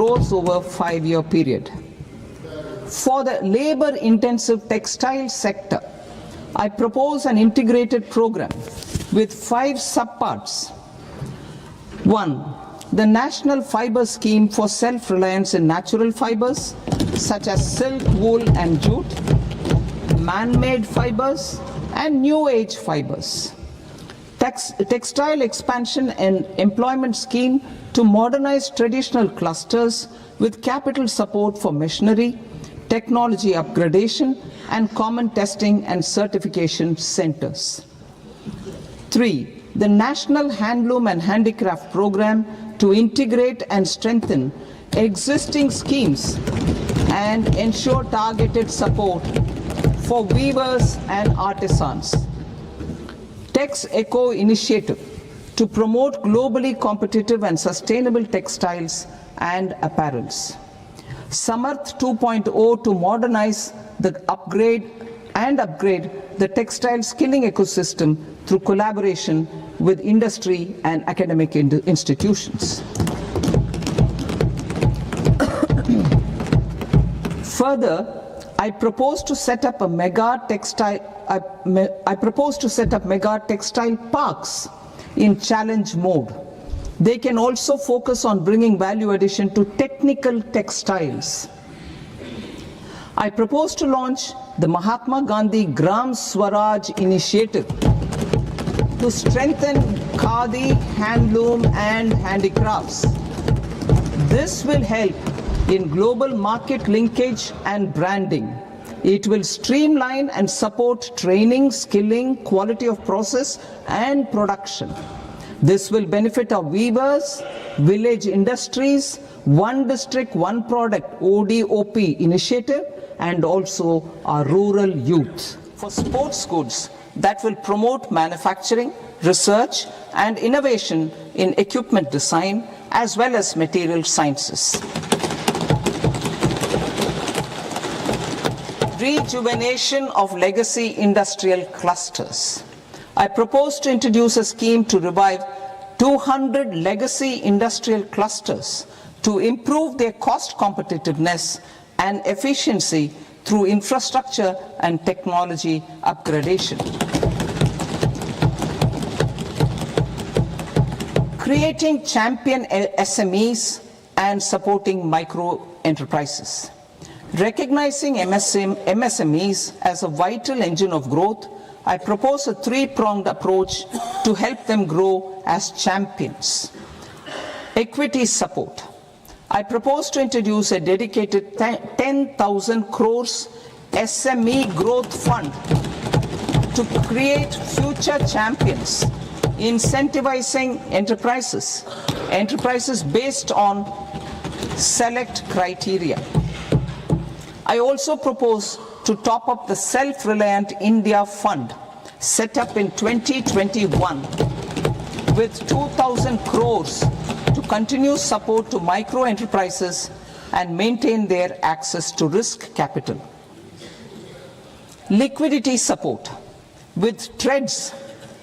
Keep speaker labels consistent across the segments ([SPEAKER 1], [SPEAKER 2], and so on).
[SPEAKER 1] crores over a 5-year period. For the labor-intensive textile sector, I propose an integrated program with 5 subparts. 1. The National Fiber Scheme for self-reliance in natural fibers, such as silk, wool and jute, man-made fibers, and new age fibers. Textile expansion and employment scheme to modernize traditional clusters with capital support for machinery, technology upgradation, and common testing and certification centers. 3. The National Handloom and Handicraft Program to integrate and strengthen existing schemes and ensure targeted support for weavers and artisans. Tex Eco initiative to promote globally competitive and sustainable textiles and apparels. Samarth 2.0 to modernize the upgrade the textile skilling ecosystem through collaboration with industry and academic institutions. Further, I propose to set up mega textile parks in challenge mode. They can also focus on bringing value addition to technical textiles. I propose to launch the Mahatma Gandhi Gram Swaraj initiative to strengthen khadi, handloom and handicrafts. This will help in global market linkage and branding. It will streamline and support training, skilling, quality of process and production. This will benefit our weavers, village industries, One District, One Product ODOP initiative, and also our rural youth. For sports goods that will promote manufacturing, research and innovation in equipment design as well as material sciences. Rejuvenation of legacy industrial clusters. I propose to introduce a scheme to revive 200 legacy industrial clusters to improve their cost competitiveness and efficiency through infrastructure and technology upgradation. Creating champion SMEs and supporting micro enterprises. Recognizing MSMEs as a vital engine of growth, I propose a 3-pronged approach to help them grow as champions. Equity support. I propose to introduce a dedicated 10,000 crores SME growth fund to create future champions, incentivizing enterprises based on select criteria. I also propose to top up the Self-Reliant India Fund set up in 2021 with 2,000 crores to continue support to micro enterprises and maintain their access to risk capital. Liquidity support. With TREDS,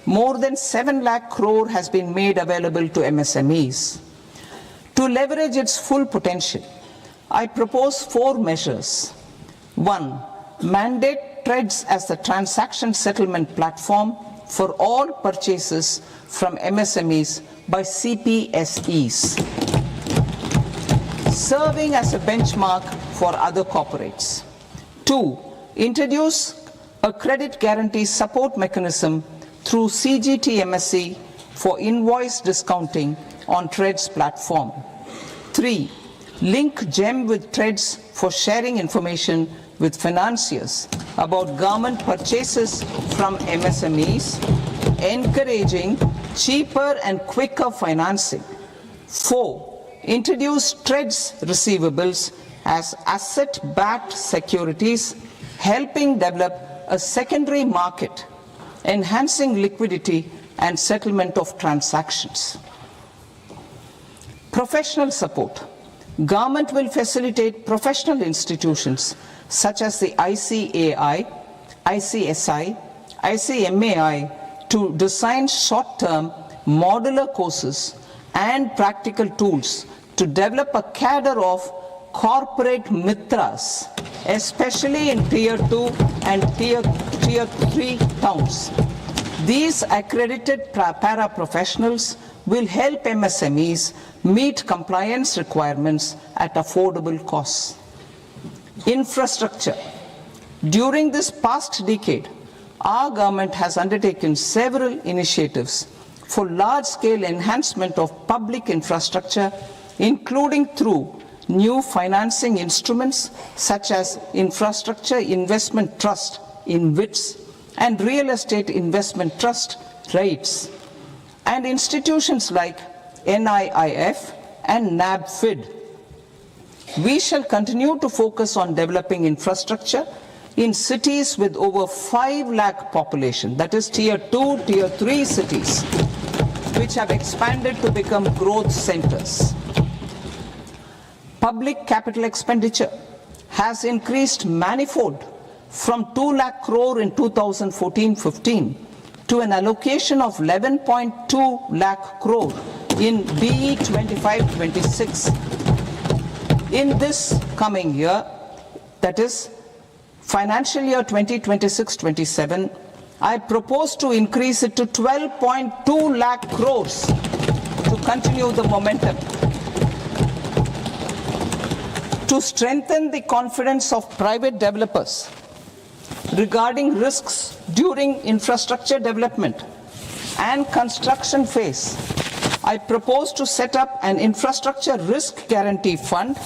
[SPEAKER 1] more than 7 lakh crore has been made available to MSMEs. To leverage its full potential, I propose 4 measures. 1. Mandate TREDS as the transaction settlement platform for all purchases from MSMEs by CPSEs, serving as a benchmark for other corporates. 2. Introduce a credit guarantee support mechanism through CGT-MSE for invoice discounting on TREDS platform. 3. Link GEM with TREDS for sharing information with financiers about government purchases from MSMEs, encouraging cheaper and quicker financing. 4. Introduce TREDS receivables as asset-backed securities, helping develop a secondary market, enhancing liquidity and settlement of transactions. Professional support. Government will facilitate professional institutions such as the ICAI, ICSI, ICMAI to design short-term modular courses and practical tools to develop a cadre of corporate mitras, especially in Tier 2 and Tier 3 towns. These accredited para-professionals will help MSMEs meet compliance requirements at affordable costs. Infrastructure. During this past decade, our government has undertaken several initiatives for large-scale enhancement of public infrastructure, including through new financing instruments such as Infrastructure Investment Trust in WITS and Real Estate Investment Trust REITs, and institutions like NIIF and NABFID. We shall continue to focus on developing infrastructure in cities with over 5 lakh population, that is Tier 2, Tier 3 cities, which have expanded to become growth centers. Public capital expenditure has increased manifold from 2 lakh crore in 2014-15 to an allocation of 11.2 lakh crore in BE 25-26. In this coming year, that is financial year 2026-27, I propose to increase it to 12.2 lakh crores to continue the momentum. To strengthen the confidence of private developers regarding risks during infrastructure development and construction phase, I propose to set up an infrastructure risk guarantee fund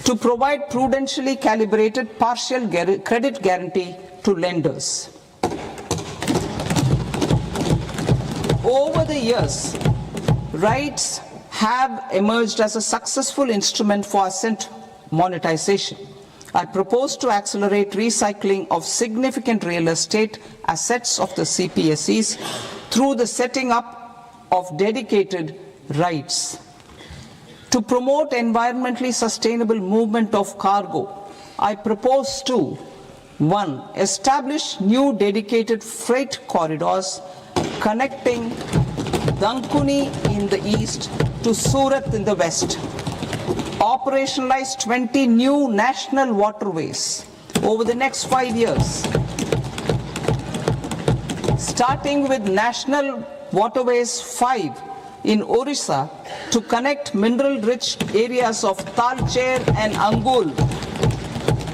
[SPEAKER 1] to provide prudentially calibrated partial credit guarantee to lenders. Over the years, REITs have emerged as a successful instrument for asset monetization. I propose to accelerate recycling of significant real estate assets of the CPSEs through the setting up of dedicated REITs. To promote environmentally sustainable movement of cargo, I propose to 1. Establish new dedicated freight corridors connecting Dankuni in the east to Surat in the west. Operationalize 20 new national waterways over the next 5 years, starting with National Waterways 5 in Orissa to connect mineral-rich areas of Talcher and Angul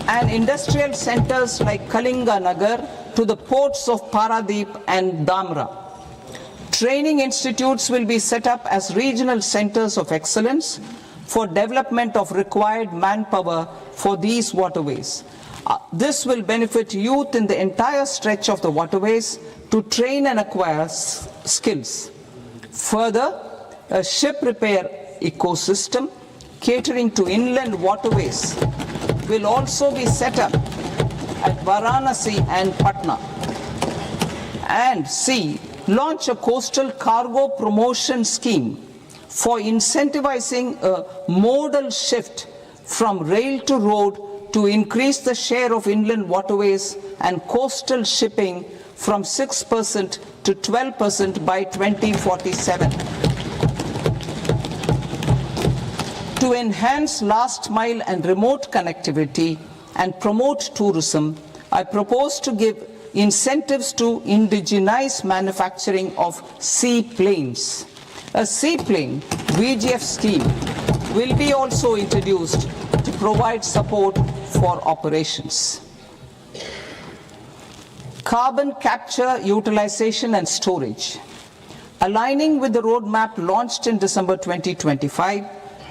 [SPEAKER 1] and industrial centers like Kalinga Nagar to the ports of Paradeep and Dhamra. Training institutes will be set up as regional centers of excellence for development of required manpower for these waterways. This will benefit youth in the entire stretch of the waterways to train and acquire skills. Further, a ship repair ecosystem catering to inland waterways will also be set up at Varanasi and Patna. And C, launch a coastal cargo promotion scheme for incentivizing a modal shift from rail to road to increase the share of inland waterways and coastal shipping from 6% to 12% by 2047. To enhance last mile and remote connectivity and promote tourism, I propose to give incentives to indigenize manufacturing of seaplanes. A seaplane VGF scheme will be also introduced to provide support for operations. Carbon capture, utilization and storage. Aligning with the roadmap launched in December 2025,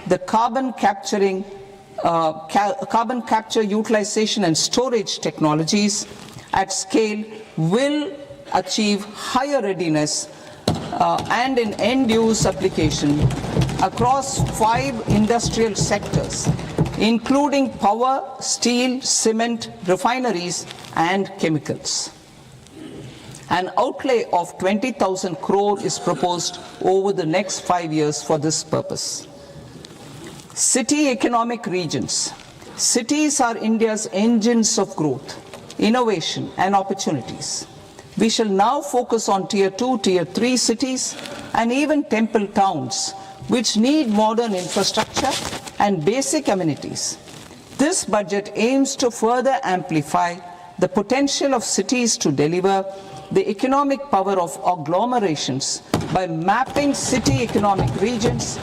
[SPEAKER 1] the carbon capture, utilization and storage technologies at scale will achieve higher readiness and in end-use application across 5 industrial sectors, including power, steel, cement, refineries, and chemicals. An outlay of 20,000 crore is proposed over the next 5 years for this purpose. City economic regions. Cities are India's engines of growth, innovation, and opportunities. We shall now focus on Tier 2, Tier 3 cities, and even temple towns which need modern infrastructure and basic amenities. This budget aims to further amplify the potential of cities to deliver the economic power of agglomerations by mapping city economic regions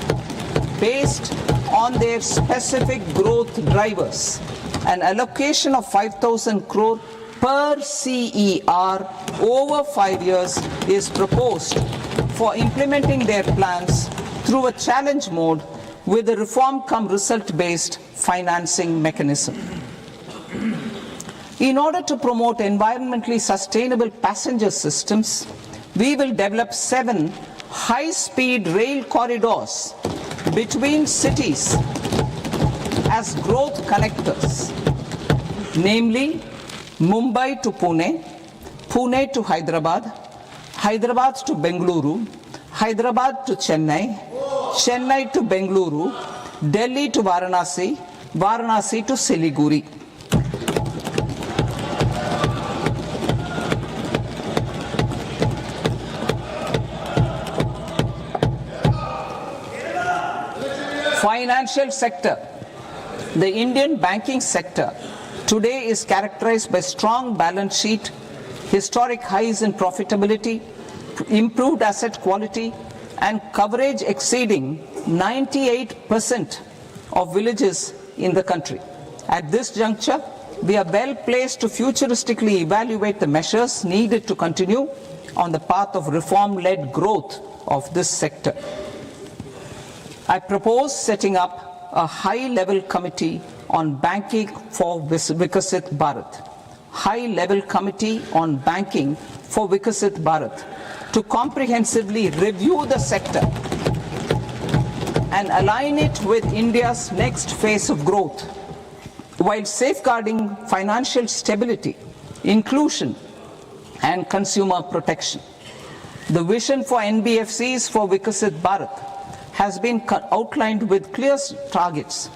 [SPEAKER 1] based on their specific growth drivers. An allocation of 5,000 crore per CER over 5 years is proposed for implementing their plans through a challenge mode with a reform cum result-based financing mechanism. In order to promote environmentally sustainable passenger systems, we will develop 7 high-speed rail corridors between cities as growth connectors, namely Mumbai to Pune, Pune to Hyderabad, Hyderabad to Bengaluru, Hyderabad to Chennai, Chennai to Bengaluru, Delhi to Varanasi, Varanasi to Siliguri. Financial sector. The Indian banking sector today is characterized by strong balance sheet, historic highs in profitability, improved asset quality, and coverage exceeding 98% of villages in the country. At this juncture, we are well placed to futuristically evaluate the measures needed to continue on the path of reform-led growth of this sector. I propose setting up a high-level committee on banking for Vikasit Bharat. High-level committee on banking for Vikasit Bharat to comprehensively review the sector and align it with India's next phase of growth while safeguarding financial stability, inclusion, and consumer protection. The vision for NBFCs for Vikasit Bharat has been outlined with clear targets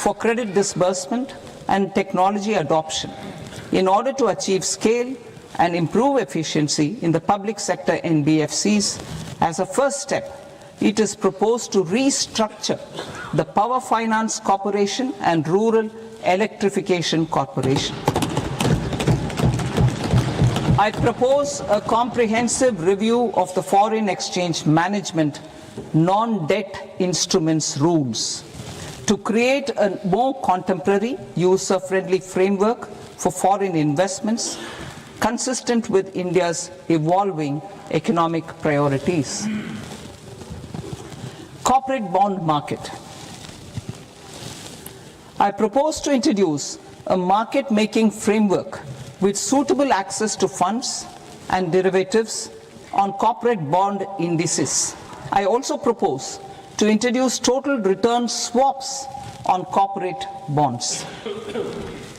[SPEAKER 1] for credit disbursement and technology adoption in order to achieve scale and improve efficiency in the public sector NBFCs. As a first step, it is proposed to restructure the Power Finance Corporation and Rural Electrification Corporation. I propose a comprehensive review of the foreign exchange management non-debt instruments rules to create a more contemporary, user-friendly framework for foreign investments consistent with India's evolving economic priorities. Corporate bond market. I propose to introduce a market-making framework with suitable access to funds and derivatives on corporate bond indices. I also propose to introduce total return swaps on corporate bonds.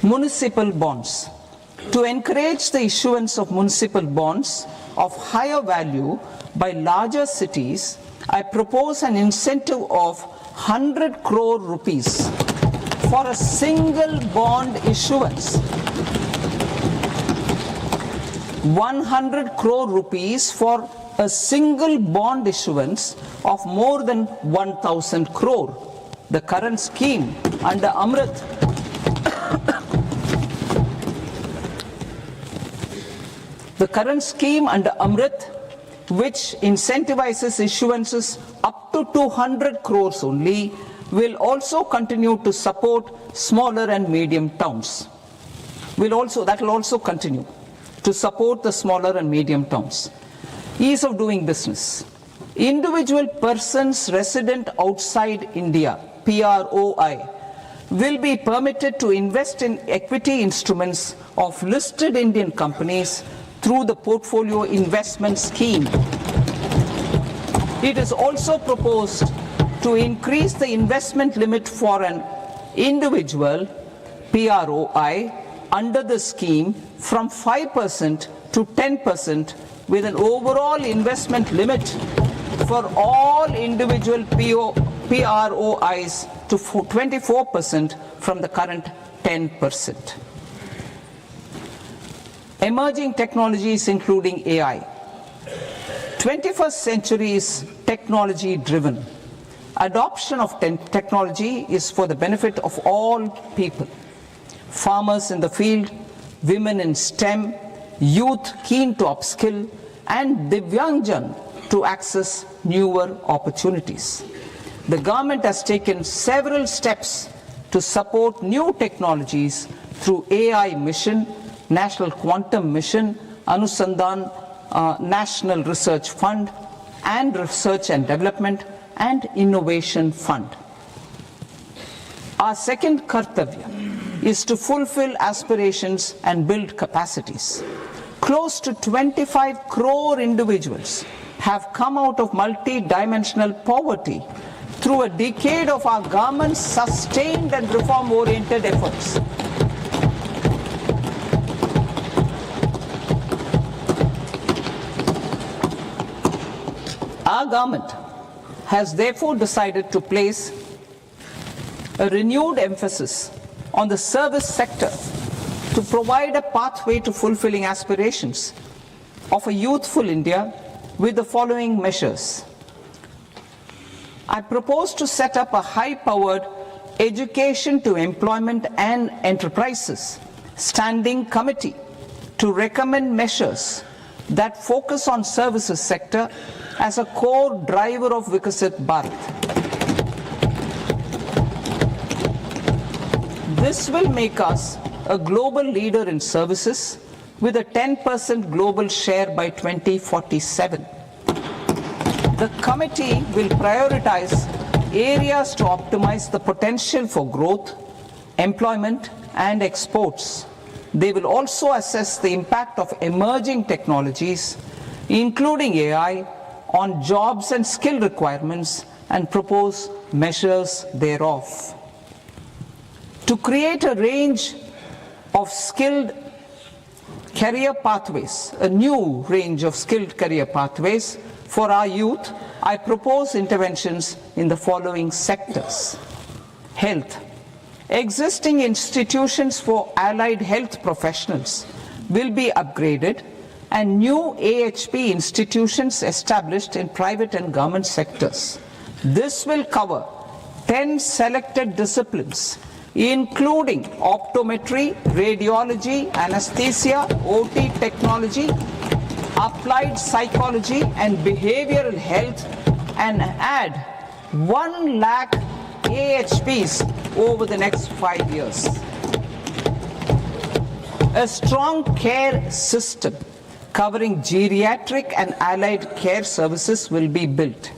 [SPEAKER 1] Municipal bonds. To encourage the issuance of municipal bonds of higher value by larger cities, I propose an incentive of 100 crore rupees for a single bond issuance. 100 crore rupees for a single bond issuance of more than 1,000 crore. The current scheme under Amrit which incentivizes issuances up to 200 crores only, will also continue to support smaller and medium towns. That will also continue to support the smaller and medium towns. Ease of doing business. Individual persons resident outside India, PROI, will be permitted to invest in equity instruments of listed Indian companies through the portfolio investment scheme. It is also proposed to increase the investment limit for an individual PROI under the scheme from 5% to 10%, with an overall investment limit for all individual PROIs to 24% from the current 10%. Emerging technologies including AI. 21st century is technology driven. Adoption of technology is for the benefit of all people. Farmers in the field, women in STEM, youth keen to upskill, and Divyangjan to access newer opportunities. The government has taken several steps to support new technologies through AI Mission, National Quantum Mission, Anusandhan National Research Fund, and Research and Development and Innovation Fund. Our second kartavya is to fulfill aspirations and build capacities. Close to 25 crore individuals have come out of multi-dimensional poverty through a decade of our government's sustained and reform-oriented efforts. Our government has therefore decided to place a renewed emphasis on the service sector to provide a pathway to fulfilling aspirations of a youthful India with the following measures. I propose to set up a high-powered education to employment and enterprises standing committee to recommend measures that focus on services sector as a core driver of Vikasit Bharat. This will make us a global leader in services with a 10% global share by 2047. The committee will prioritize areas to optimize the potential for growth, employment, and exports. They will also assess the impact of emerging technologies, including AI, on jobs and skill requirements and propose measures thereof. To create a range of skilled career pathways, a new range of skilled career pathways for our youth, I propose interventions in the following sectors. Health. Existing institutions for allied health professionals will be upgraded and new AHP institutions established in private and government sectors. This will cover 10 selected disciplines, including optometry, radiology, anesthesia, OT technology, applied psychology and behavioral health, and add 1 lakh AHPs over the next 5 years. A strong care system covering geriatric and allied care services will be built.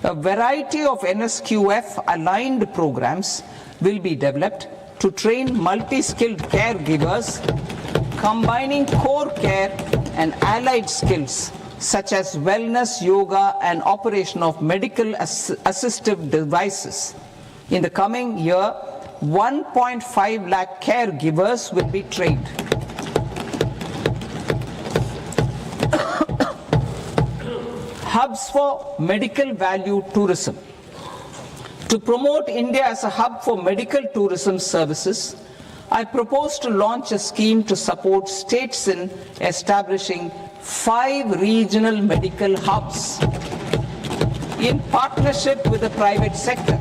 [SPEAKER 1] A variety of NSQF aligned programs will be developed to train multi-skilled caregivers, combining core care and allied skills such as wellness, yoga, and operation of medical assistive devices. In the coming year, 1.5 lakh caregivers will be trained. Hubs for medical value tourism. To promote India as a hub for medical tourism services, I propose to launch a scheme to support states in establishing 5 regional medical hubs in partnership with the private sector.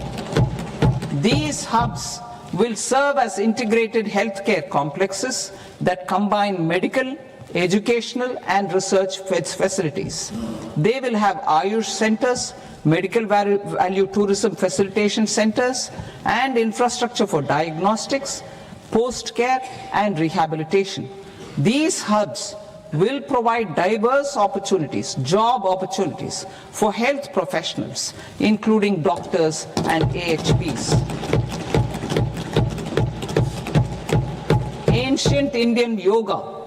[SPEAKER 1] These hubs will serve as integrated healthcare complexes that combine medical, educational, and research facilities. They will have Ayush centers, medical value tourism facilitation centers, and infrastructure for diagnostics, post-care, and rehabilitation. These hubs will provide diverse opportunities, job opportunities for health professionals, including doctors and AHPs. Ancient Indian yoga,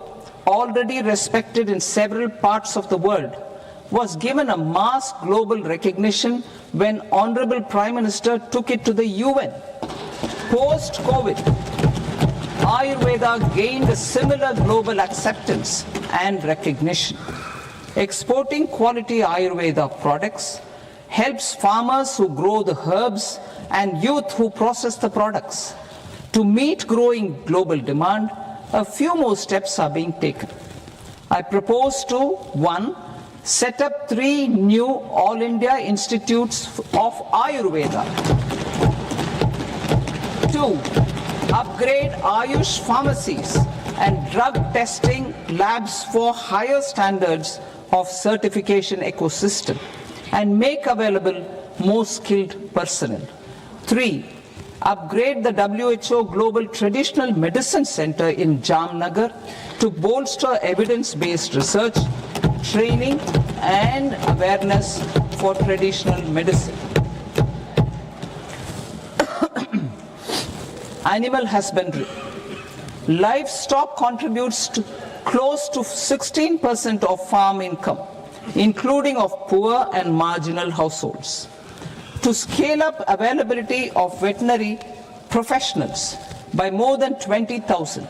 [SPEAKER 1] already respected in several parts of the world, was given a mass global recognition when Honorable Prime Minister took it to the UN. Post-COVID, Ayurveda gained a similar global acceptance and recognition. Exporting quality Ayurveda products helps farmers who grow the herbs and youth who process the products. To meet growing global demand, a few more steps are being taken. I propose to 1. Set up 3 new All India Institutes of Ayurveda. 2. Upgrade Ayush pharmacies and drug testing labs for higher standards of certification ecosystem and make available more skilled personnel. 3. Upgrade the WHO Global Traditional Medicine Center in Jamnagar to bolster evidence-based research, training and awareness for traditional medicine. Animal husbandry. Livestock contributes to close to 16% of farm income, including of poor and marginal households. To scale up availability of veterinary professionals by more than 20,000,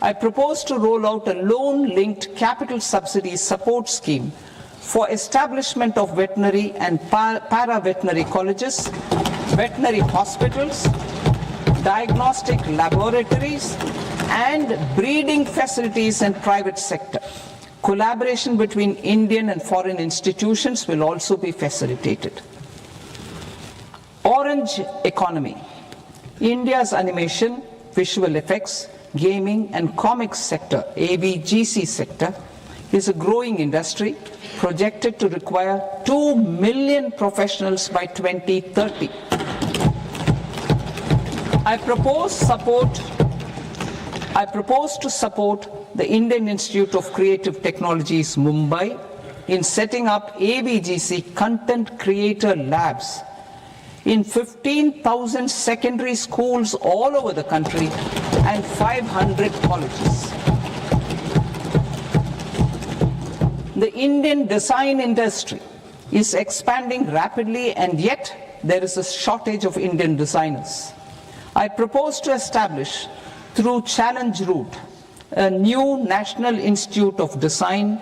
[SPEAKER 1] I propose to roll out a loan-linked capital subsidy support scheme for establishment of veterinary and para-veterinary colleges, veterinary hospitals, diagnostic laboratories, and breeding facilities in private sector. Collaboration between Indian and foreign institutions will also be facilitated. Orange economy. India's animation, visual effects, gaming and comics sector, AVGC sector, is a growing industry projected to require 2 million professionals by 2030. I propose to support the Indian Institute of Creative Technologies, Mumbai, in setting up AVGC content creator labs in 15,000 secondary schools all over the country and 500 colleges. The Indian design industry is expanding rapidly, and yet there is a shortage of Indian designers. I propose to establish, through Challenge Route, a new National Institute of Design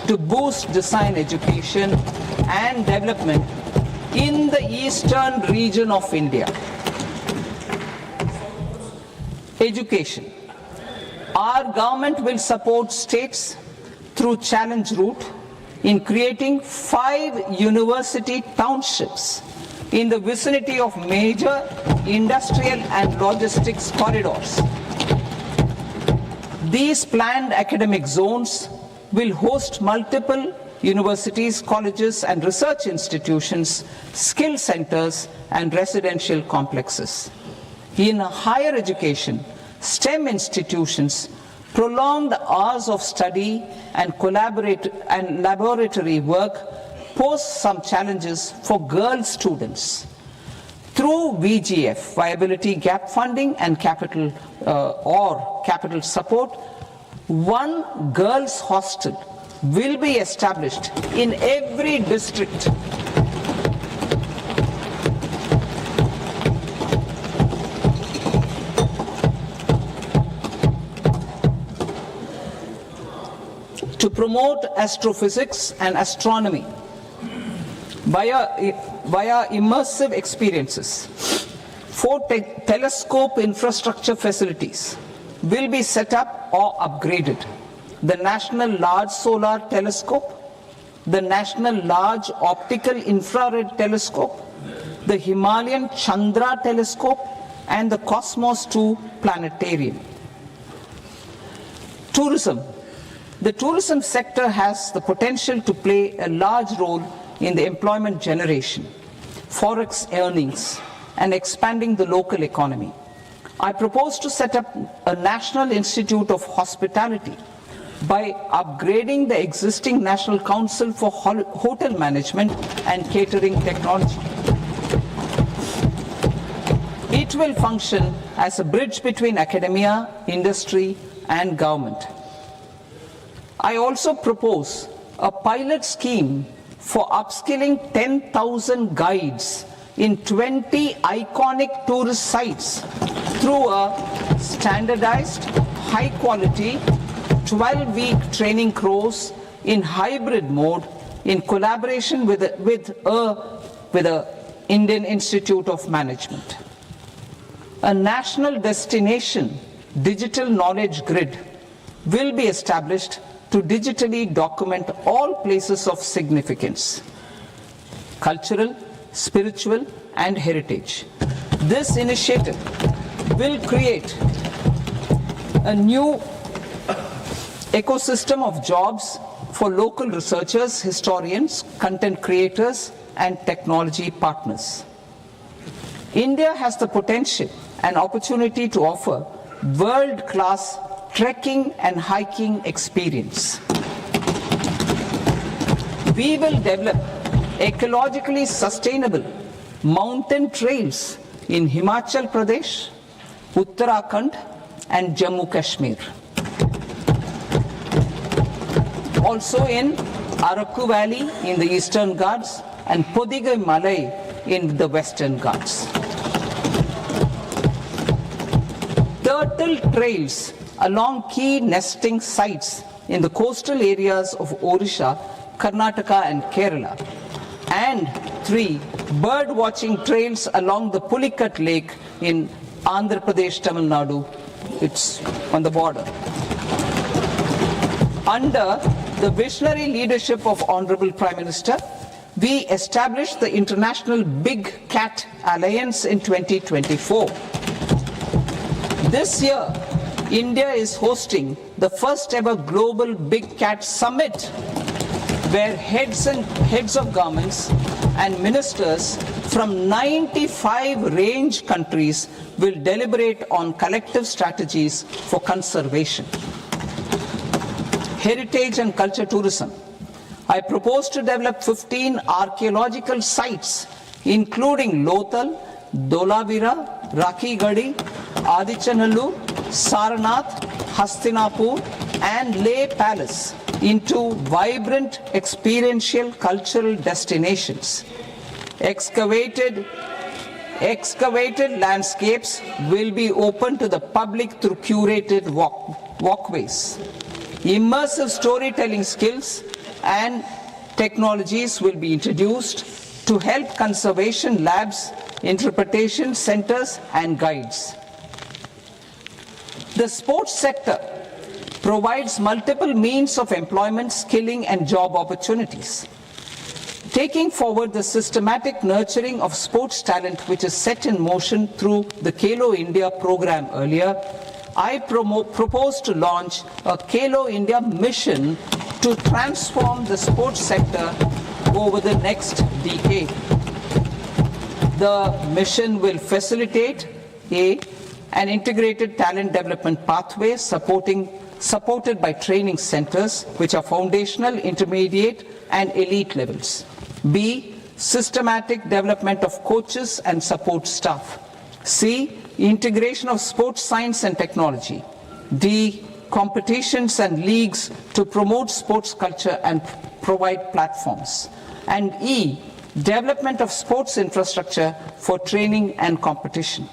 [SPEAKER 1] to boost design education and development in the eastern region of India. Education. Our government will support states through Challenge Route in creating 5 university townships in the vicinity of major industrial and logistics corridors. These planned academic zones will host multiple universities, colleges and research institutions, skill centers and residential complexes. In higher education, STEM institutions, prolonged hours of study and laboratory work pose some challenges for girl students. Through VGF, Viability Gap Funding and capital support, 1 girls' hostel will be established in every district. To promote astrophysics and astronomy via immersive experiences, 4 telescope infrastructure facilities will be set up or upgraded. The National Large Solar Telescope, the National Large Optical Infrared Telescope, the Himalayan Chandra Telescope, and the Cosmos 2 Planetarium. Tourism. The tourism sector has the potential to play a large role in the employment generation, forex earnings, and expanding the local economy. I propose to set up a National Institute of Hospitality by upgrading the existing National Council for Hotel Management and Catering Technology. It will function as a bridge between academia, industry, and government. I also propose a pilot scheme for upskilling 10,000 guides in 20 iconic tourist sites through a standardized, high-quality, 12-week training course in hybrid mode in collaboration with the Indian Institute of Management. A national destination digital knowledge grid will be established to digitally document all places of significance, cultural, spiritual, and heritage. This initiative will create a new ecosystem of jobs for local researchers, historians, content creators, and technology partners. India has the potential and opportunity to offer world-class trekking and hiking experience. We will develop ecologically sustainable mountain trails in Himachal Pradesh, Uttarakhand, and Jammu Kashmir. Also in Araku Valley in the Eastern Ghats and Podigai Malai in the Western Ghats. Turtle trails along key nesting sites in the coastal areas of Odisha, Karnataka, and Kerala. And 3 bird watching trails along the Pulikat Lake in Andhra Pradesh, Tamil Nadu. It's on the border. Under the visionary leadership of Honorable Prime Minister, we established the International Big Cat Alliance in 2024. This year, India is hosting the first ever Global Big Cat Summit, where heads of governments and ministers from 95 range countries will deliberate on collective strategies for conservation. Heritage and culture tourism. I propose to develop 15 archaeological sites, including Lothal, Dolavira, Rakhi Gadi, Adichanallur, Saranath, Hastinapur, and Leh Palace into vibrant experiential cultural destinations. Excavated landscapes will be open to the public through curated walkways. Immersive storytelling skills and technologies will be introduced to help conservation labs, interpretation centers, and guides. The sports sector provides multiple means of employment, skilling, and job opportunities. Taking forward the systematic nurturing of sports talent, which is set in motion through the Khelo India program earlier, I propose to launch a Khelo India mission to transform the sports sector over the next decade. The mission will facilitate an integrated talent development pathway supported by training centers, which are foundational, intermediate, and elite levels. B, systematic development of coaches and support staff. C, integration of sports science and technology. D, competitions and leagues to promote sports culture and provide platforms. And E, development of sports infrastructure for training and competition.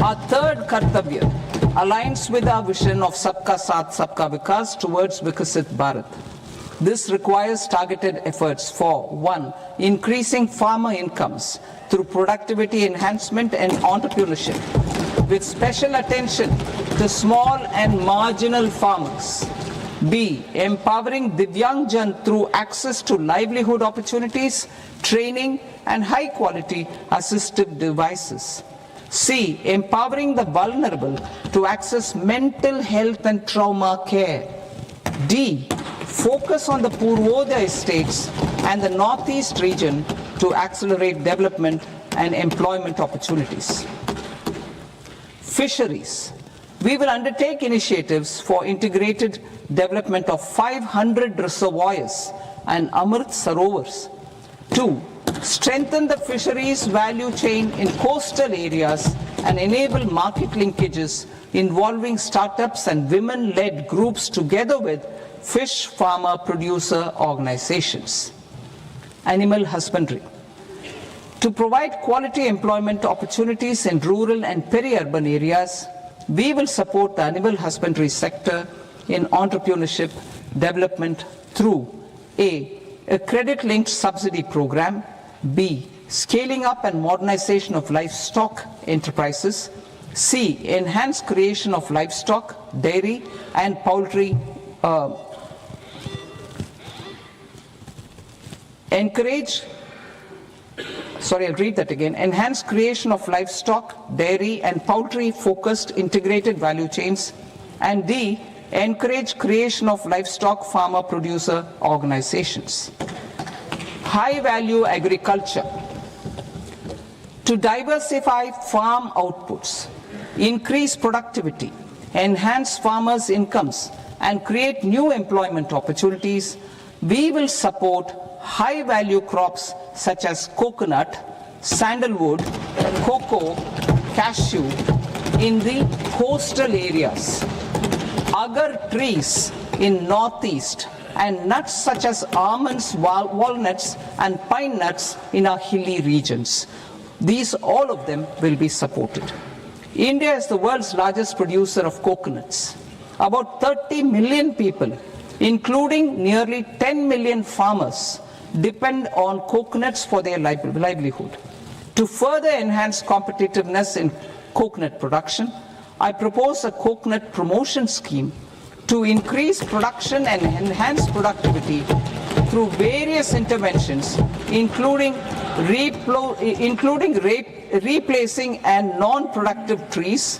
[SPEAKER 1] Our third Kartavya aligns with our vision of Sabka Saath, Sabka Vikas towards Vikasit Bharat. This requires targeted efforts for 1, increasing farmer incomes through productivity enhancement and entrepreneurship, with special attention to small and marginal farmers. B, empowering Divyangjan through access to livelihood opportunities, training, and high-quality assistive devices. C, empowering the vulnerable to access mental health and trauma care. D, focus on the Purvodaya states and the Northeast region to accelerate development and employment opportunities. Fisheries. We will undertake initiatives for integrated development of 500 reservoirs and Amrit Sarovars. 2, strengthen the fisheries value chain in coastal areas and enable market linkages involving startups and women-led groups together with fish farmer producer organizations. Animal husbandry. To provide quality employment opportunities in rural and peri-urban areas, we will support the animal husbandry sector in entrepreneurship development through A, credit-linked subsidy program, B, scaling up and modernization of livestock enterprises, C. Enhance creation of livestock, dairy and poultry. I'll read that again. Enhance creation of livestock, dairy and poultry focused integrated value chains. And D. Encourage creation of livestock farmer producer organizations. High value agriculture. To diversify farm outputs, increase productivity, enhance farmers' incomes, and create new employment opportunities, we will support high-value crops such as coconut, sandalwood, cocoa, cashew in the coastal areas, agar trees in northeast, and nuts such as almonds, walnuts, and pine nuts in our hilly regions. These, all of them, will be supported. India is the world's largest producer of coconuts. About 30 million people, including nearly 10 million farmers, depend on coconuts for their livelihood. To further enhance competitiveness in coconut production, I propose a coconut promotion scheme to increase production and enhance productivity through various interventions, including replacing and non-productive trees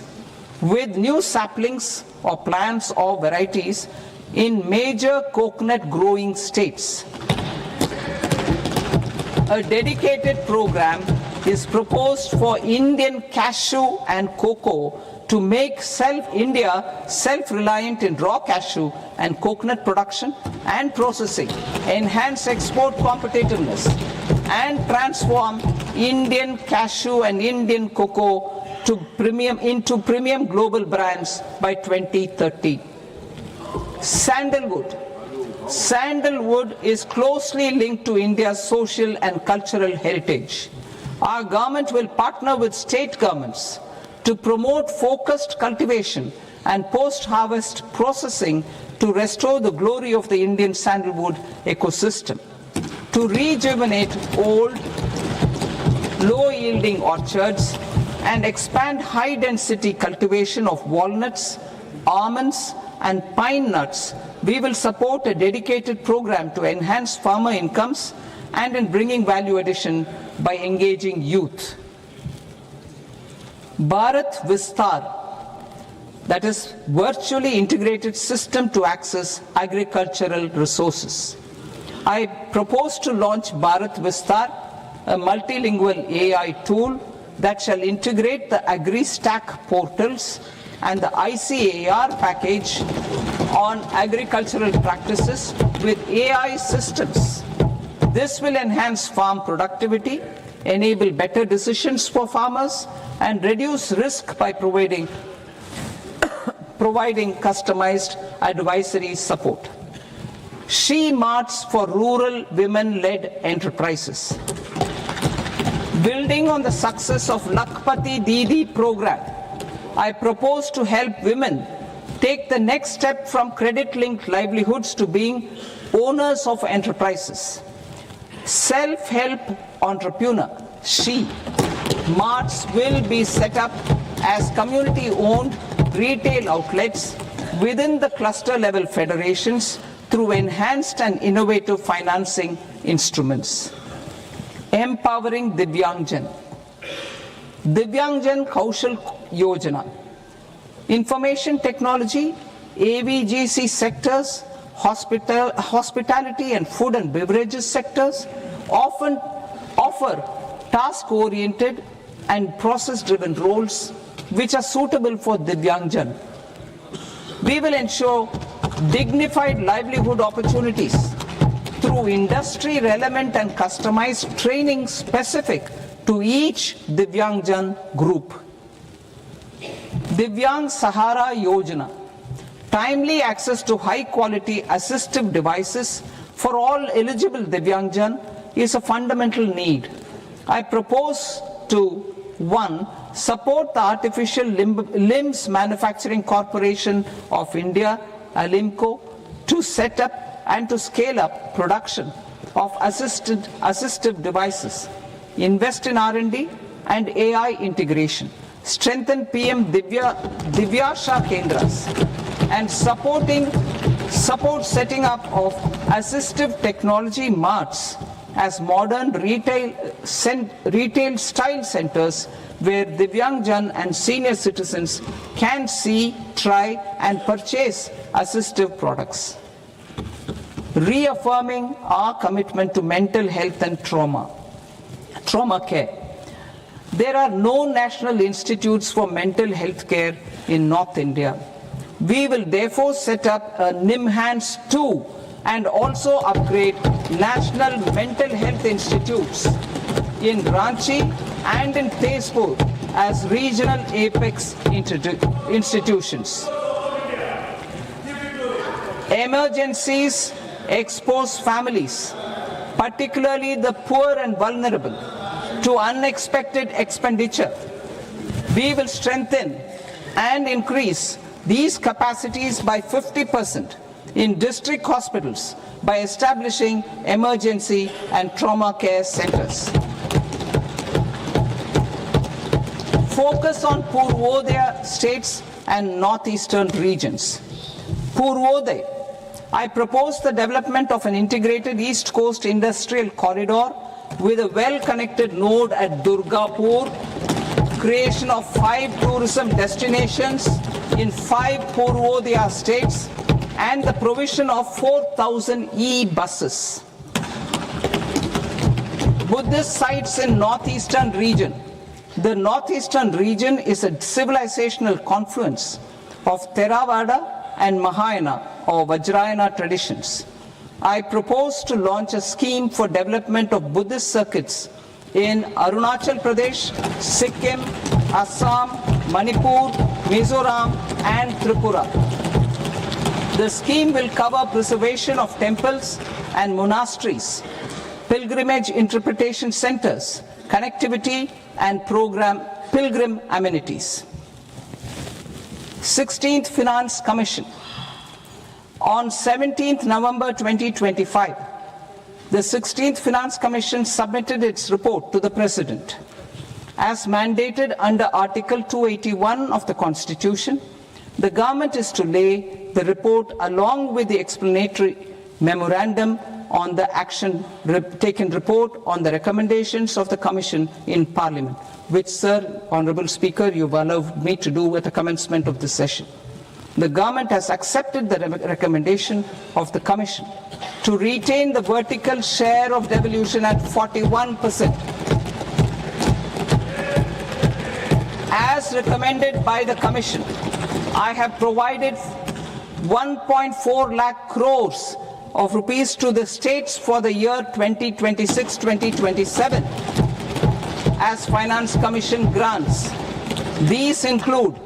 [SPEAKER 1] with new saplings or plants or varieties in major coconut growing states. A dedicated program is proposed for Indian cashew and cocoa to make India self-reliant in raw cashew and coconut production and processing, enhance export competitiveness, and transform Indian cashew and Indian cocoa into premium global brands by 2030. Sandalwood. Sandalwood is closely linked to India's social and cultural heritage. Our government will partner with state governments to promote focused cultivation and post-harvest processing to restore the glory of the Indian sandalwood ecosystem, to rejuvenate old, low-yielding orchards, and expand high-density cultivation of walnuts, almonds, and pine nuts. We will support a dedicated program to enhance farmer incomes and in bringing value addition by engaging youth. Bharat Vistar, that is virtually integrated system to access agricultural resources. I propose to launch Bharat Vistar, a multilingual AI tool that shall integrate the AgriStack portals and the ICAR package on agricultural practices with AI systems. This will enhance farm productivity, enable better decisions for farmers, and reduce risk by providing customized advisory support. She Marts for rural women-led enterprises. Building on the success of Lakpati Didi program, I propose to help women take the next step from credit-linked livelihoods to being owners of enterprises. Self-help entrepreneur, She Marts will be set up as community-owned retail outlets within the cluster-level federations through enhanced and innovative financing instruments. Empowering Divyangjan. Divyangjan Kaushal Yojana. Information technology, AVGC sectors, hospitality and food and beverages sectors often offer task-oriented and process-driven roles which are suitable for Divyangjan. We will ensure dignified livelihood opportunities through industry-relevant and customized training specific to each Divyangjan group. Divyang Sahara Yojana. Timely access to high-quality assistive devices for all eligible Divyangjan is a fundamental need. I propose to 1. Support the Artificial Limbs Manufacturing Corporation of India, ALIMCO, to set up and to scale up production of assistive devices, invest in R&D and AI integration, strengthen PM Divyasha Kendras, and support setting up of assistive technology marts as modern retail style centers where Divyangjan and senior citizens can see, try and purchase assistive products. Reaffirming our commitment to mental health and trauma care. There are no national institutes for mental health care in North India. We will therefore set up a NIMHANS 2 and also upgrade national mental health institutes in Ranchi and in Tezpur as regional apex institutions. Emergencies expose families, particularly the poor and vulnerable, to unexpected expenditure. We will strengthen and increase these capacities by 50% in district hospitals by establishing emergency and trauma care centers. Focus on Purvodaya states and northeastern regions. Purvodaya, I propose the development of an integrated East Coast industrial corridor with a well-connected node at Durgapur, creation of 5 tourism destinations in 5 Purvodaya states, and the provision of 4,000 e-buses. Buddhist sites in northeastern region. The northeastern region is a civilizational confluence of Theravada and Mahayana or Vajrayana traditions. I propose to launch a scheme for development of Buddhist circuits in Arunachal Pradesh, Sikkim, Assam, Manipur, Mizoram and Tripura. The scheme will cover preservation of temples and monasteries, pilgrimage interpretation centers, connectivity and pilgrim amenities. 16th Finance Commission. On 17th November 2025, the 16th Finance Commission submitted its report to the President. As mandated under Article 281 of the Constitution, the government is to lay the report along with the explanatory memorandum on the action taken report on the recommendations of the Commission in Parliament, which, Sir, Honourable Speaker, you've allowed me to do at the commencement of this session. The government has accepted the recommendation of the Commission to retain the vertical share of devolution at 41%. As recommended by the Commission, I have provided 1.4 lakh crores of rupees to the states for the year 2026-2027 as Finance Commission grants. These include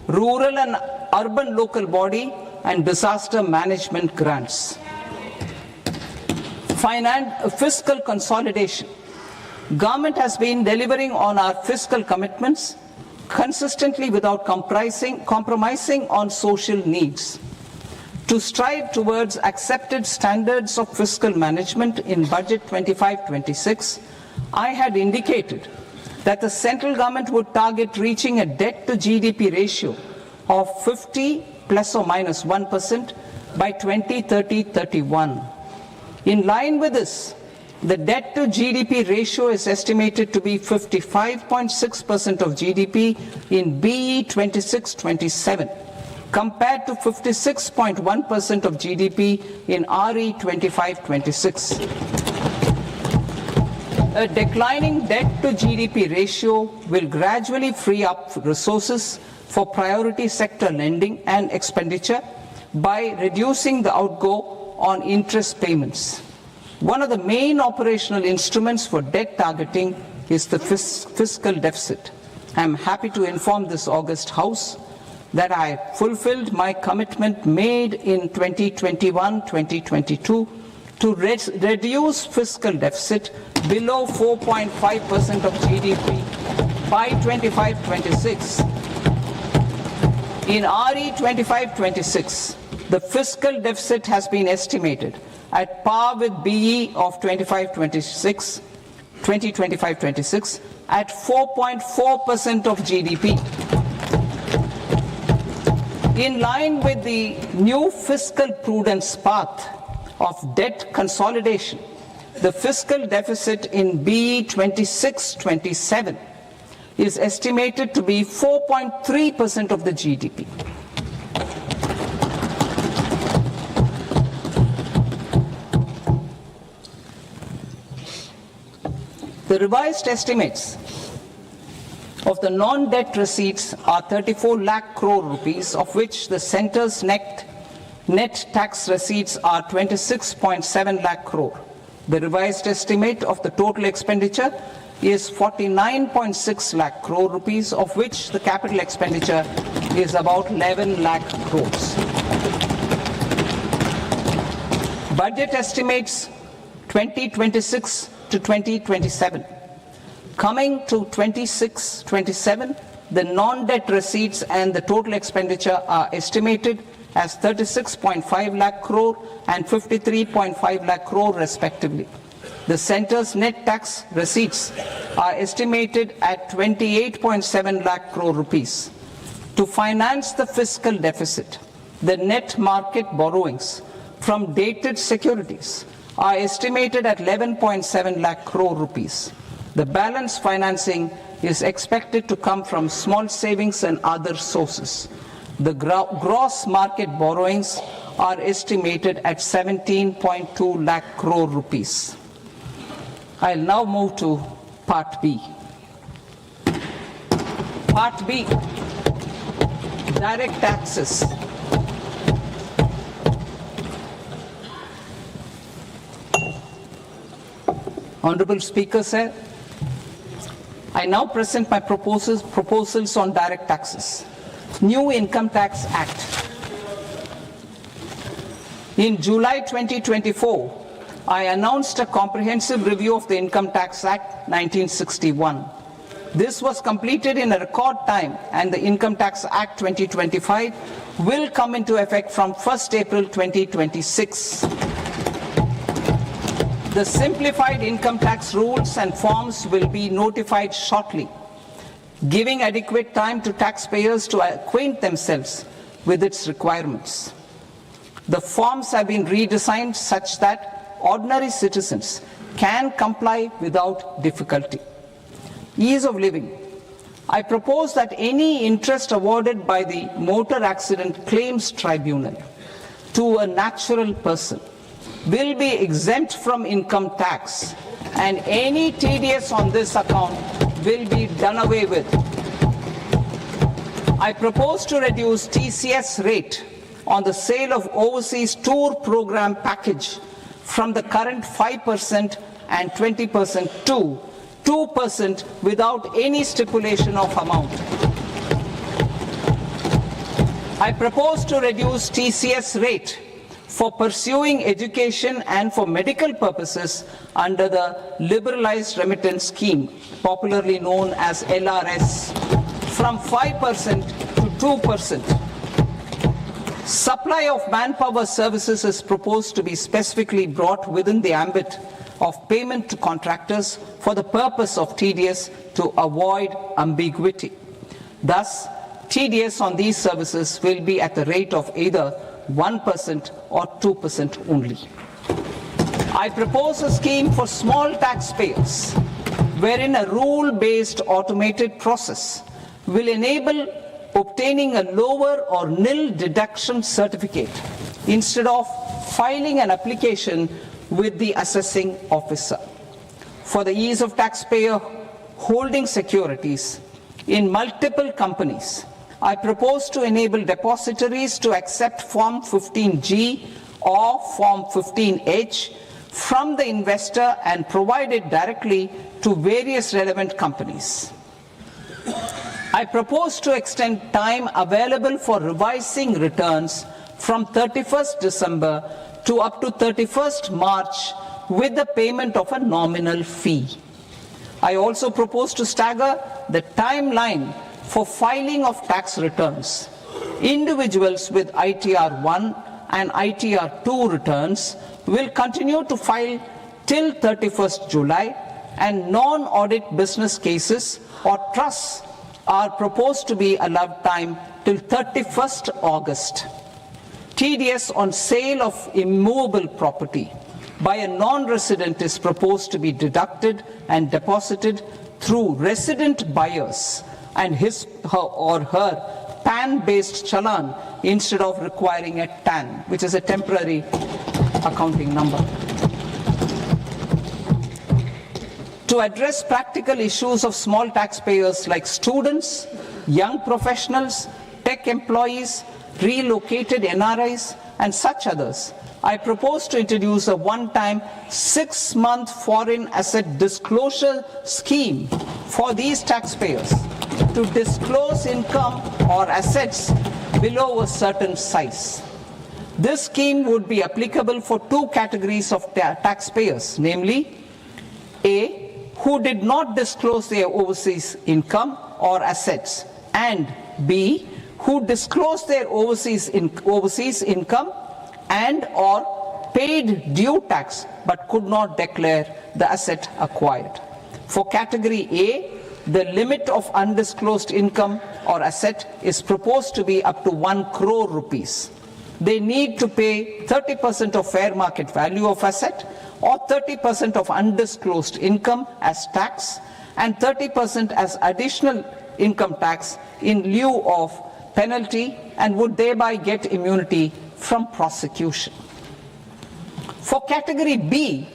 [SPEAKER 1] rural and urban local body and disaster management grants. Fiscal consolidation. Government has been delivering on our fiscal commitments consistently without compromising on social needs. To strive towards accepted standards of fiscal management in Budget 25-26, I had indicated that the central government would target reaching a debt to GDP ratio of 50 plus or minus 1% by 2030-31. In line with this, the debt to GDP ratio is estimated to be 55.6% of GDP in BE 26-27, compared to 56.1% of GDP in RE 25-26. A declining debt to GDP ratio will gradually free up resources for priority sector lending and expenditure by reducing the outgo on interest payments. One of the main operational instruments for debt targeting is the fiscal deficit. I am happy to inform this august House that I fulfilled my commitment made in 2021-2022 to reduce fiscal deficit below 4.5% of GDP by 25-26. In RE 25-26, the fiscal deficit has been estimated at par with BE of 2025-26 at 4.4% of GDP. In line with the new fiscal prudence path of debt consolidation, the fiscal deficit in BE 26-27 is estimated to be 4.3% of the GDP. The revised estimates of the non-debt receipts are 34 lakh crore rupees, of which the centre's net tax receipts are 26.7 lakh crore. The revised estimate of the total expenditure is 49.6 lakh crore rupees, of which the capital expenditure is about 11 lakh crores. Budget estimates 2026 to 2027. Coming to 26-27, the non-debt receipts and the total expenditure are estimated as 36.5 lakh crore and 53.5 lakh crore respectively. The centre's net tax receipts are estimated at 28.7 lakh crore rupees. To finance the fiscal deficit, the net market borrowings from dated securities are estimated at 11.7 lakh crore rupees. The balance financing is expected to come from small savings and other sources. The gross market borrowings are estimated at 17.2 lakh crore rupees. I'll now move to Part B. Part B, direct taxes. Honorable Speaker, sir, I now present my proposals on direct taxes. New Income Tax Act. In July 2024, I announced a comprehensive review of the Income Tax Act 1961. This was completed in a record time, and the Income Tax Act 2025 will come into effect from 1st April 2026. The simplified income tax rules and forms will be notified shortly, giving adequate time to taxpayers to acquaint themselves with its requirements. The forms have been redesigned such that ordinary citizens can comply without difficulty. Ease of living. I propose that any interest awarded by the Motor Accident Claims Tribunal to a natural person will be exempt from income tax, and any TDS on this account will be done away with. I propose to reduce TCS rate on the sale of overseas tour program package from the current 5% and 20% to 2% without any stipulation of amount. I propose to reduce TCS rate for pursuing education and for medical purposes under the Liberalized Remittance Scheme, popularly known as LRS, from 5% to 2%. Supply of manpower services is proposed to be specifically brought within the ambit of payment to contractors for the purpose of TDS to avoid ambiguity. Thus, TDS on these services will be at the rate of either 1% or 2% only. I propose a scheme for small taxpayers wherein a rule-based automated process will enable obtaining a lower or nil deduction certificate instead of filing an application with the assessing officer. For the ease of taxpayer holding securities in multiple companies, I propose to enable depositories to accept Form 15G or Form 15H from the investor and provide it directly to various relevant companies. I propose to extend time available for revising returns from 31st December to up to 31st March with the payment of a nominal fee. I also propose to stagger the timeline for filing of tax returns. Individuals with ITR 1 and ITR 2 returns will continue to file till 31st July, and non-audit business cases or trusts are proposed to be allowed time till 31st August. TDS on sale of immovable property by a non-resident is proposed to be deducted and deposited through resident buyers and his or her PAN-based challan instead of requiring a TAN, which is a temporary accounting number. To address practical issues of small taxpayers like students, young professionals, tech employees, relocated NRIs, and such others, I propose to introduce a one-time 6-month foreign asset disclosure scheme for these taxpayers to disclose income or assets below a certain size. This scheme would be applicable for two categories of taxpayers, namely A, who did not disclose their overseas income or assets, and B, who disclosed their overseas income and or paid due tax but could not declare the asset acquired. For category A, the limit of undisclosed income or asset is proposed to be up to 1 crore rupees. They need to pay 30% of fair market value of asset or 30% of undisclosed income as tax and 30% as additional income tax in lieu of penalty and would thereby get immunity from prosecution. For category B,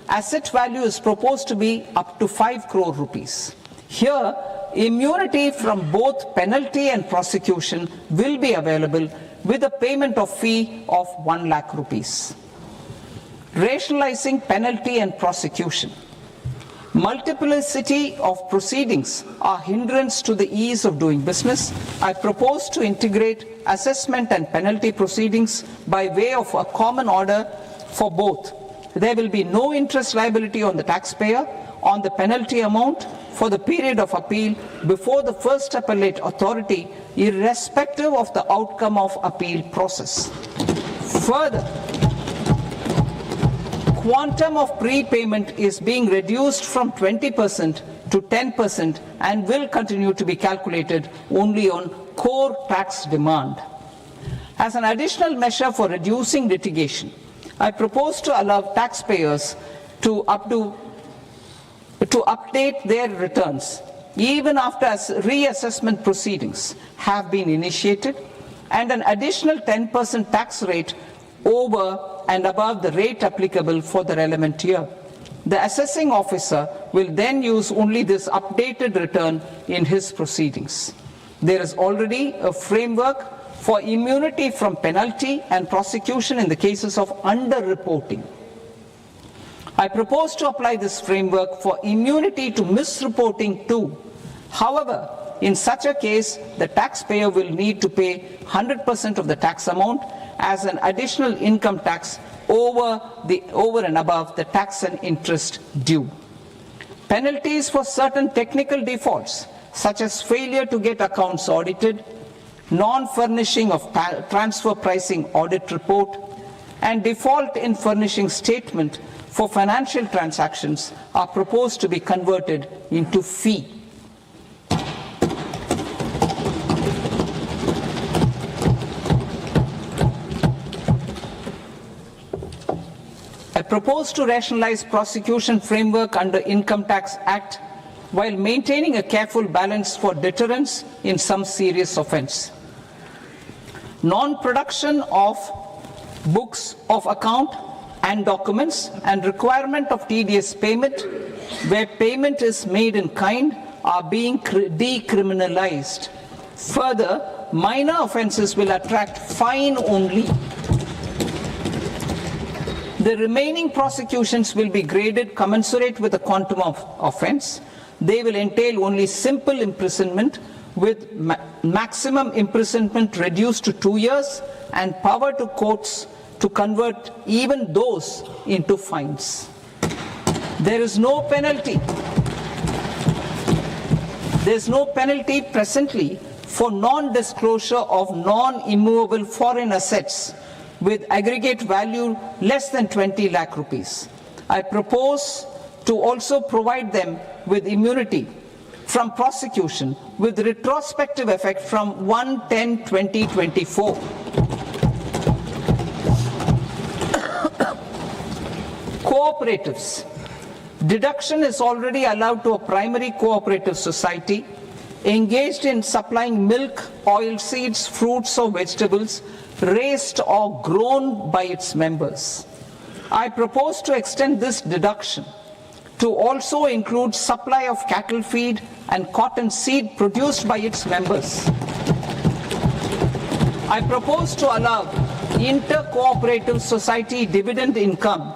[SPEAKER 1] asset value is proposed to be up to 5 crore rupees. Here, immunity from both penalty and prosecution will be available with a payment of fee of 1 lakh rupees. Rationalizing penalty and prosecution. Multiplicity of proceedings are hindrance to the ease of doing business. I propose to integrate assessment and penalty proceedings by way of a common order for both. There will be no interest liability on the taxpayer on the penalty amount for the period of appeal before the first appellate authority, irrespective of the outcome of appeal process. Further, quantum of prepayment is being reduced from 20% to 10% and will continue to be calculated only on core tax demand. As an additional measure for reducing litigation, I propose to allow taxpayers to update their returns even after reassessment proceedings have been initiated, and an additional 10% tax rate over and above the rate applicable for the relevant year. The assessing officer will then use only this updated return in his proceedings. There is already a framework for immunity from penalty and prosecution in the cases of underreporting. I propose to apply this framework for immunity to misreporting too. However, in such a case, the taxpayer will need to pay 100% of the tax amount as an additional income tax over and above the tax and interest due. Penalties for certain technical defaults, such as failure to get accounts audited, non-furnishing of transfer pricing audit report, and default in furnishing statement for financial transactions are proposed to be converted into fee. I propose to rationalize prosecution framework under Income Tax Act while maintaining a careful balance for deterrence in some serious offence. Non-production of books of account and documents and requirement of TDS payment where payment is made in kind are being decriminalized. Further, minor offences will attract fine only. The remaining prosecutions will be graded commensurate with the quantum of offence. They will entail only simple imprisonment with maximum imprisonment reduced to 2 years and power to courts to convert even those into fines. There is no penalty. There is no penalty presently for non-disclosure of non-immovable foreign assets with aggregate value less than 20 lakh rupees. I propose to also provide them with immunity from prosecution with retrospective effect from 1/10/2024. Cooperatives. Deduction is already allowed to a primary cooperative society engaged in supplying milk, oilseeds, fruits or vegetables raised or grown by its members. I propose to extend this deduction to also include supply of cattle feed and cotton seed produced by its members. I propose to allow inter-cooperative society dividend income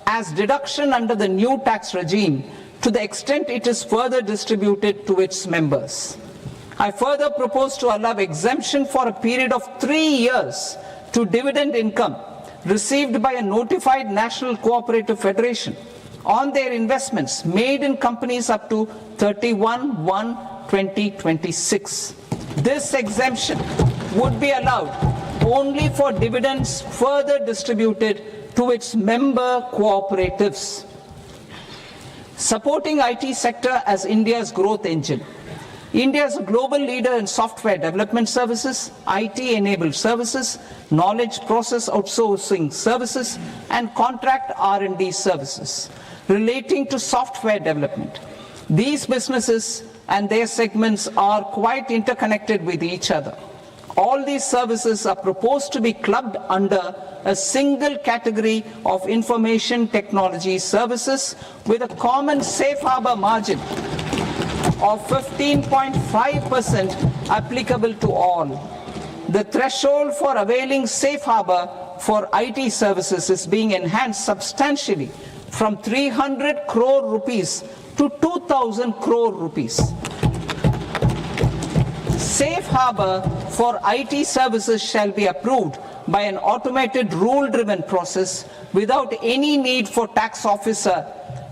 [SPEAKER 1] as deduction under the new tax regime to the extent it is further distributed to its members. I further propose to allow exemption for a period of 3 years to dividend income received by a notified national cooperative federation on their investments made in companies up to 31/1/2026. This exemption would be allowed only for dividends further distributed to its member cooperatives. Supporting IT sector as India's growth engine. India is a global leader in software development services, IT-enabled services, knowledge process outsourcing services, and contract R&D services relating to software development. These businesses and their segments are quite interconnected with each other. All these services are proposed to be clubbed under a single category of information technology services with a common safe harbor margin of 15.5% applicable to all. The threshold for availing safe harbor for IT services is being enhanced substantially from 300 crore rupees to 2,000 crore rupees. Safe harbor for IT services shall be approved by an automated rule-driven process without any need for tax officer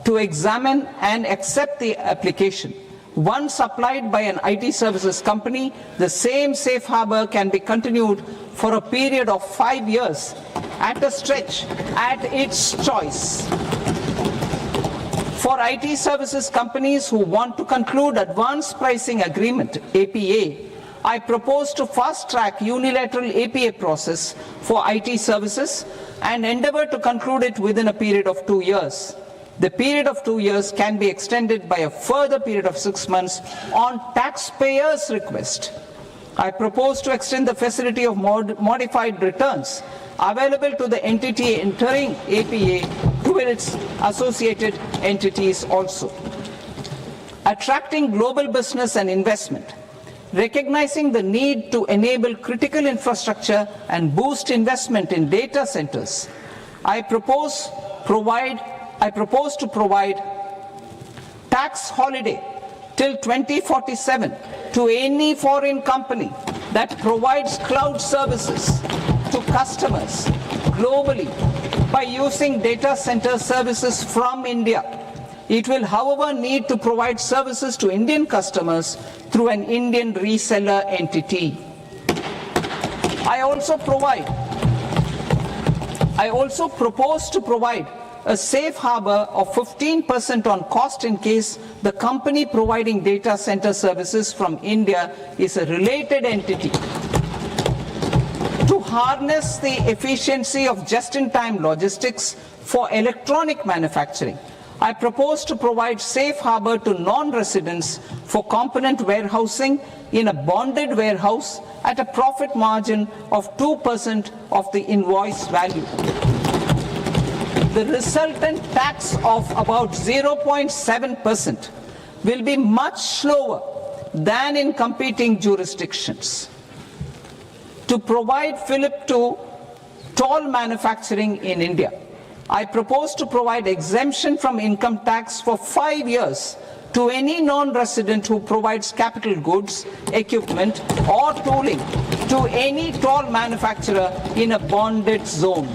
[SPEAKER 1] to examine and accept the application. Once applied by an IT services company, the same safe harbor can be continued for a period of 5 years at a stretch at its choice. For IT services companies who want to conclude advanced pricing agreement, APA, I propose to fast-track unilateral APA process for IT services and endeavor to conclude it within a period of 2 years. The period of 2 years can be extended by a further period of 6 months on taxpayers' request. I propose to extend the facility of modified returns available to the entity entering APA to its associated entities also. Attracting global business and investment. Recognizing the need to enable critical infrastructure and boost investment in data centers, I propose to provide tax holiday till 2047 to any foreign company that provides cloud services to customers globally by using data center services from India. It will, however, need to provide services to Indian customers through an Indian reseller entity. I also propose to provide a safe harbor of 15% on cost in case the company providing data center services from India is a related entity. To harness the efficiency of just-in-time logistics for electronic manufacturing, I propose to provide safe harbor to non-residents for component warehousing in a bonded warehouse at a profit margin of 2% of the invoice value. The resultant tax of about 0.7% will be much lower than in competing jurisdictions. To provide fillip to toll manufacturing in India, I propose to provide exemption from income tax for 5 years to any non-resident who provides capital goods, equipment or tooling to any toll manufacturer in a bonded zone.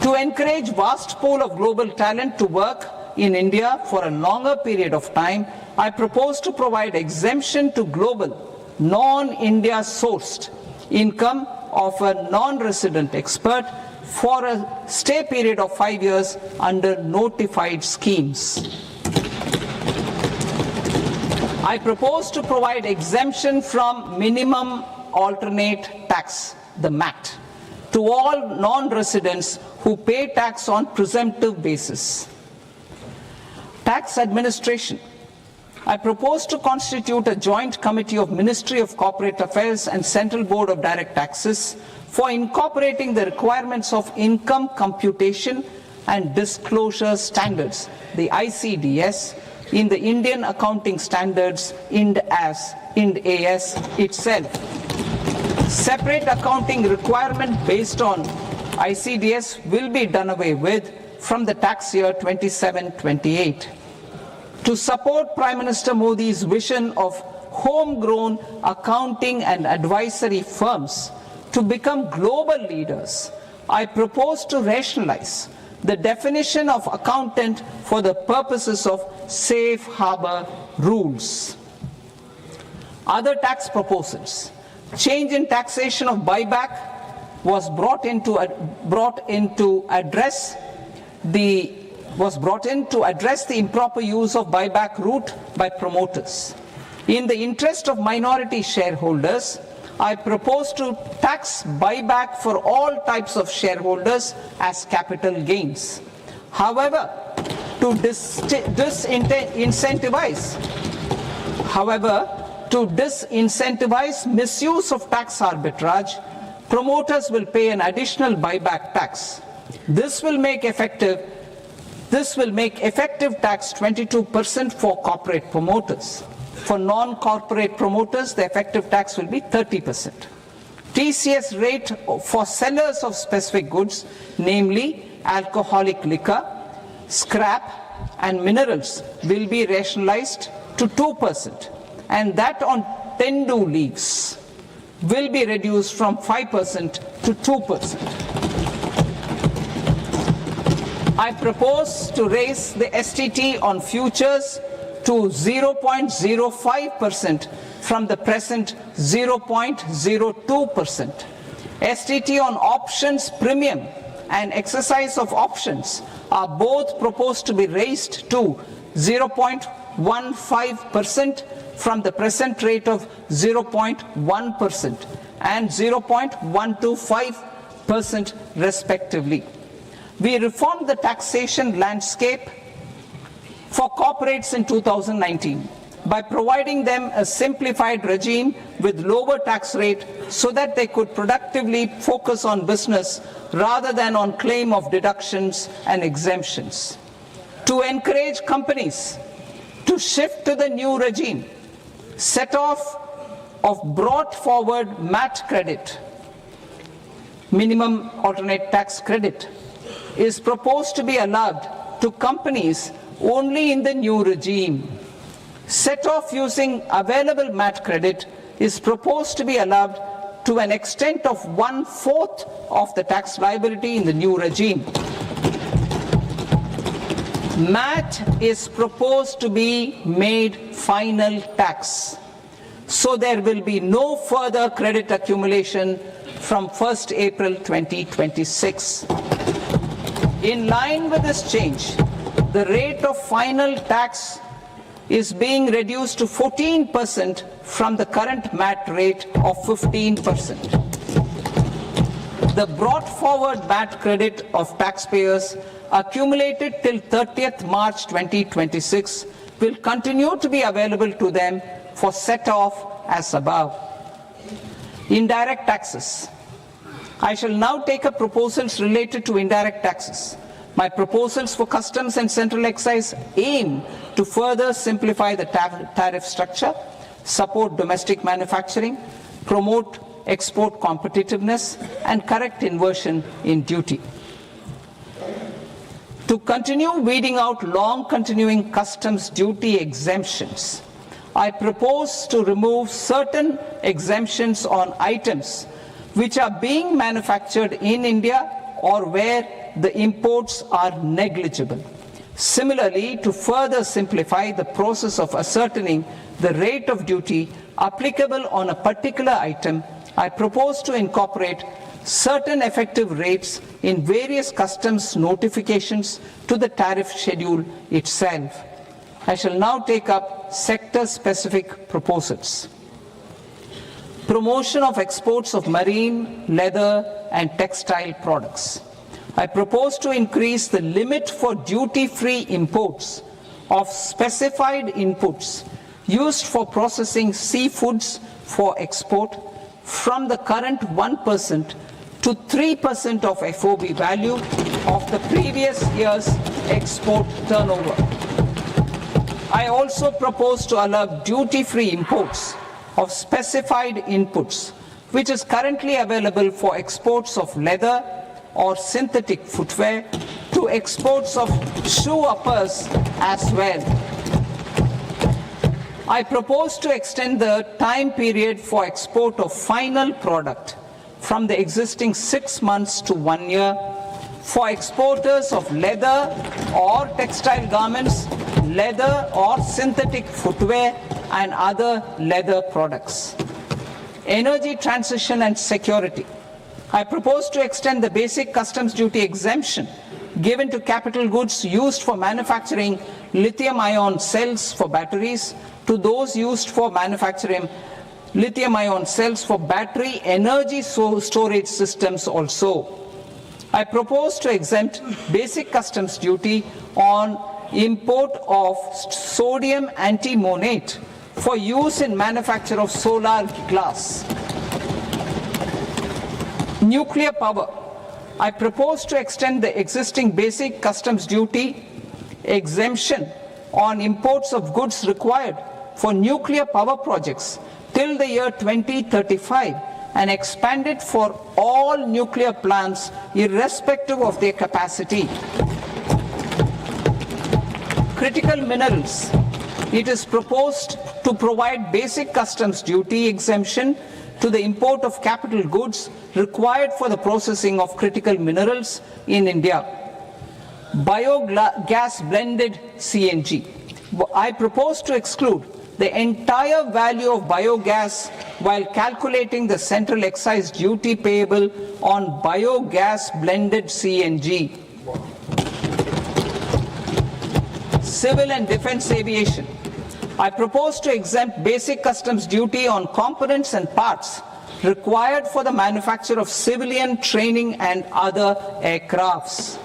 [SPEAKER 1] To encourage vast pool of global talent to work in India for a longer period of time, I propose to provide exemption to global, non-India sourced income of a non-resident expert for a stay period of 5 years under notified schemes. I propose to provide exemption from minimum alternate tax, the MAT, to all non-residents who pay tax on presumptive basis. Tax administration. I propose to constitute a joint committee of Ministry of Corporate Affairs and Central Board of Direct Taxes for incorporating the requirements of income computation and disclosure standards, the ICDS, in the Indian Accounting Standards Ind AS itself. Separate accounting requirement based on ICDS will be done away with from the tax year 27-28. To support Prime Minister Modi's vision of homegrown accounting and advisory firms to become global leaders, I propose to rationalize the definition of accountant for the purposes of safe harbor rules. Other tax proposals. Change in taxation of buyback was brought in to address the improper use of buyback route by promoters. In the interest of minority shareholders, I propose to tax buyback for all types of shareholders as capital gains. However, to disincentivize misuse of tax arbitrage, promoters will pay an additional buyback tax. This will make effective tax 22% for corporate promoters. For non-corporate promoters, the effective tax will be 30%. TCS rate for sellers of specific goods, namely alcoholic liquor, scrap, and minerals, will be rationalized to 2%, and that on tendu leaves will be reduced from 5% to 2%. I propose to raise the STT on futures to 0.05% from the present 0.02%. STT on options premium and exercise of options are both proposed to be raised to 0.15% from the present rate of 0.1% and 0.125% respectively. We reformed the taxation landscape for corporates in 2019 by providing them a simplified regime with lower tax rate so that they could productively focus on business rather than on claim of deductions and exemptions. To encourage companies to shift to the new regime, set off of brought forward MAT credit, minimum alternate tax credit, is proposed to be allowed to companies only in the new regime. Set off using available MAT credit is proposed to be allowed to an extent of 1/4 of the tax liability in the new regime. MAT is proposed to be made final tax, so there will be no further credit accumulation from 1st April 2026. In line with this change, the rate of final tax is being reduced to 14% from the current MAT rate of 15%. The brought forward MAT credit of taxpayers accumulated till 30th March 2026 will continue to be available to them for set-off as above. Indirect taxes. I shall now take up proposals related to indirect taxes. My proposals for customs and central excise aim to further simplify the tariff structure, support domestic manufacturing, promote export competitiveness, and correct inversion in duty. To continue weeding out long continuing customs duty exemptions, I propose to remove certain exemptions on items which are being manufactured in India or where the imports are negligible. Similarly, to further simplify the process of ascertaining the rate of duty applicable on a particular item, I propose to incorporate certain effective rates in various customs notifications to the tariff schedule itself. I shall now take up sector-specific proposals. Promotion of exports of marine, leather, and textile products. I propose to increase the limit for duty-free imports of specified inputs used for processing seafoods for export from the current 1% to 3% of FOB value of the previous year's export turnover. I also propose to allow duty-free imports of specified inputs, which is currently available for exports of leather or synthetic footwear, to exports of shoe uppers as well. I propose to extend the time period for export of final product from the existing 6 months to 1 year for exporters of leather or textile garments, leather or synthetic footwear, and other leather products. Energy transition and security. I propose to extend the basic customs duty exemption given to capital goods used for manufacturing lithium-ion cells for batteries to those used for manufacturing lithium-ion cells for battery energy storage systems also. I propose to exempt basic customs duty on import of sodium antimonate for use in manufacture of solar glass. Nuclear power. I propose to extend the existing basic customs duty exemption on imports of goods required for nuclear power projects till the year 2035 and expand it for all nuclear plants irrespective of their capacity. Critical minerals. It is proposed to provide basic customs duty exemption to the import of capital goods required for the processing of critical minerals in India. Biogas blended CNG. I propose to exclude the entire value of biogas while calculating the central excise duty payable on biogas blended CNG. Civil and defense aviation. I propose to exempt basic customs duty on components and parts required for the manufacture of civilian training and other aircrafts.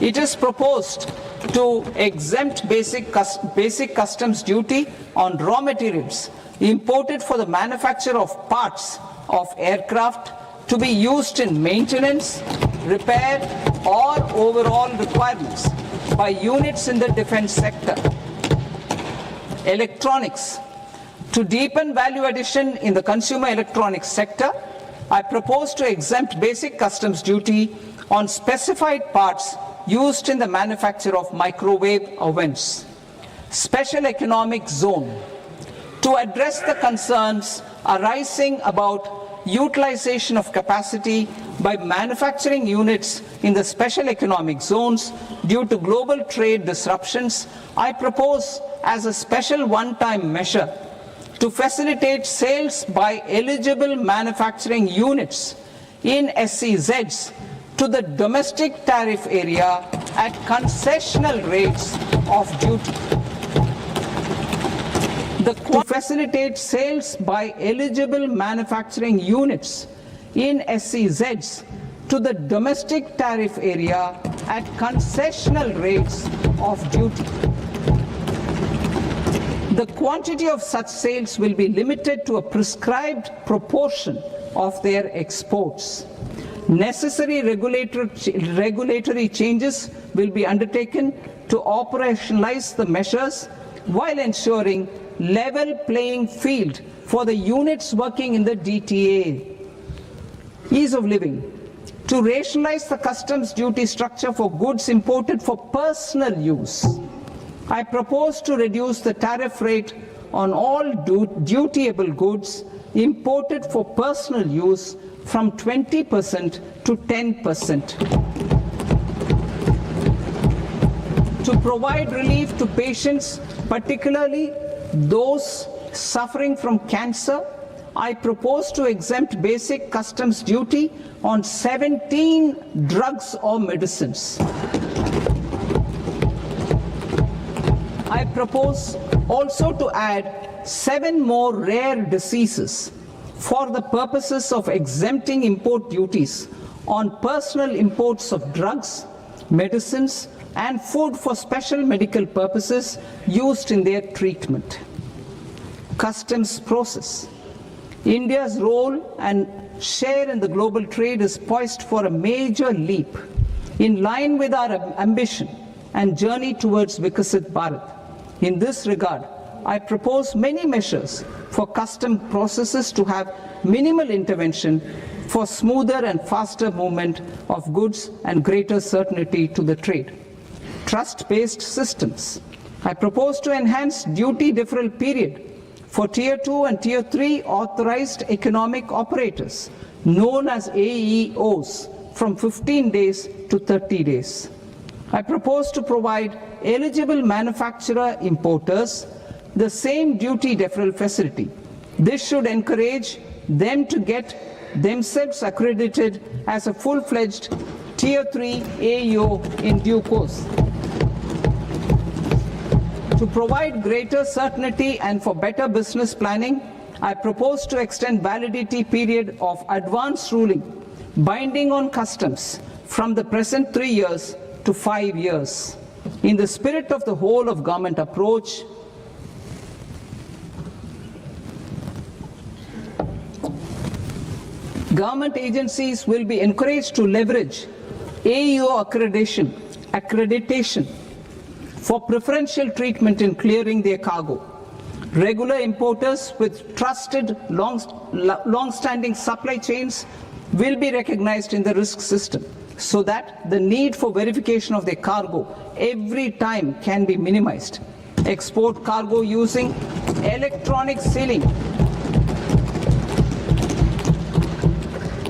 [SPEAKER 1] It is proposed to exempt basic customs duty on raw materials imported for the manufacture of parts of aircraft to be used in maintenance, repair, or overall requirements by units in the defense sector. Electronics. To deepen value addition in the consumer electronics sector, I propose to exempt basic customs duty on specified parts used in the manufacture of microwave ovens. Special economic zone. To address the concerns arising about utilization of capacity by manufacturing units in the special economic zones due to global trade disruptions, I propose as a special one-time measure to facilitate sales by eligible manufacturing units in SEZs to the domestic tariff area at concessional rates of duty. To facilitate sales by eligible manufacturing units in SEZs to the domestic tariff area at concessional rates of duty. The quantity of such sales will be limited to a prescribed proportion of their exports. Necessary regulatory changes will be undertaken to operationalize the measures while ensuring level playing field for the units working in the DTA. Ease of living. To rationalize the customs duty structure for goods imported for personal use, I propose to reduce the tariff rate on all dutiable goods imported for personal use from 20% to 10%. To provide relief to patients, particularly those suffering from cancer, I propose to exempt basic customs duty on 17 drugs or medicines. I propose also to add 7 more rare diseases for the purposes of exempting import duties on personal imports of drugs, medicines, and food for special medical purposes used in their treatment. Customs process. India's role and share in the global trade is poised for a major leap in line with our ambition and journey towards Vikasit Bharat. In this regard, I propose many measures for custom processes to have minimal intervention for smoother and faster movement of goods and greater certainty to the trade. Trust-based systems. I propose to enhance duty deferral period for Tier 2 and Tier 3 authorized economic operators, known as AEOs, from 15 days to 30 days. I propose to provide eligible manufacturer importers the same duty deferral facility. This should encourage them to get themselves accredited as a full-fledged Tier 3 AEO in due course. To provide greater certainty and for better business planning, I propose to extend validity period of advance ruling binding on customs from the present 3 years to 5 years. In the spirit of the whole of government approach, government agencies will be encouraged to leverage AEO accreditation for preferential treatment in clearing their cargo. Regular importers with trusted long-standing supply chains will be recognized in the risk system so that the need for verification of their cargo every time can be minimized. Export cargo using electronic sealing.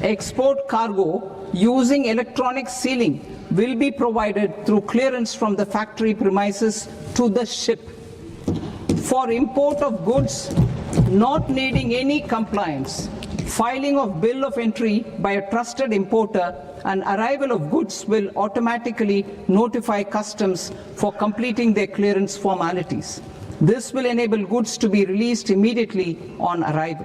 [SPEAKER 1] Export cargo using electronic sealing will be provided through clearance from the factory premises to the ship. For import of goods not needing any compliance, filing of bill of entry by a trusted importer and arrival of goods will automatically notify customs for completing their clearance formalities. This will enable goods to be released immediately on arrival.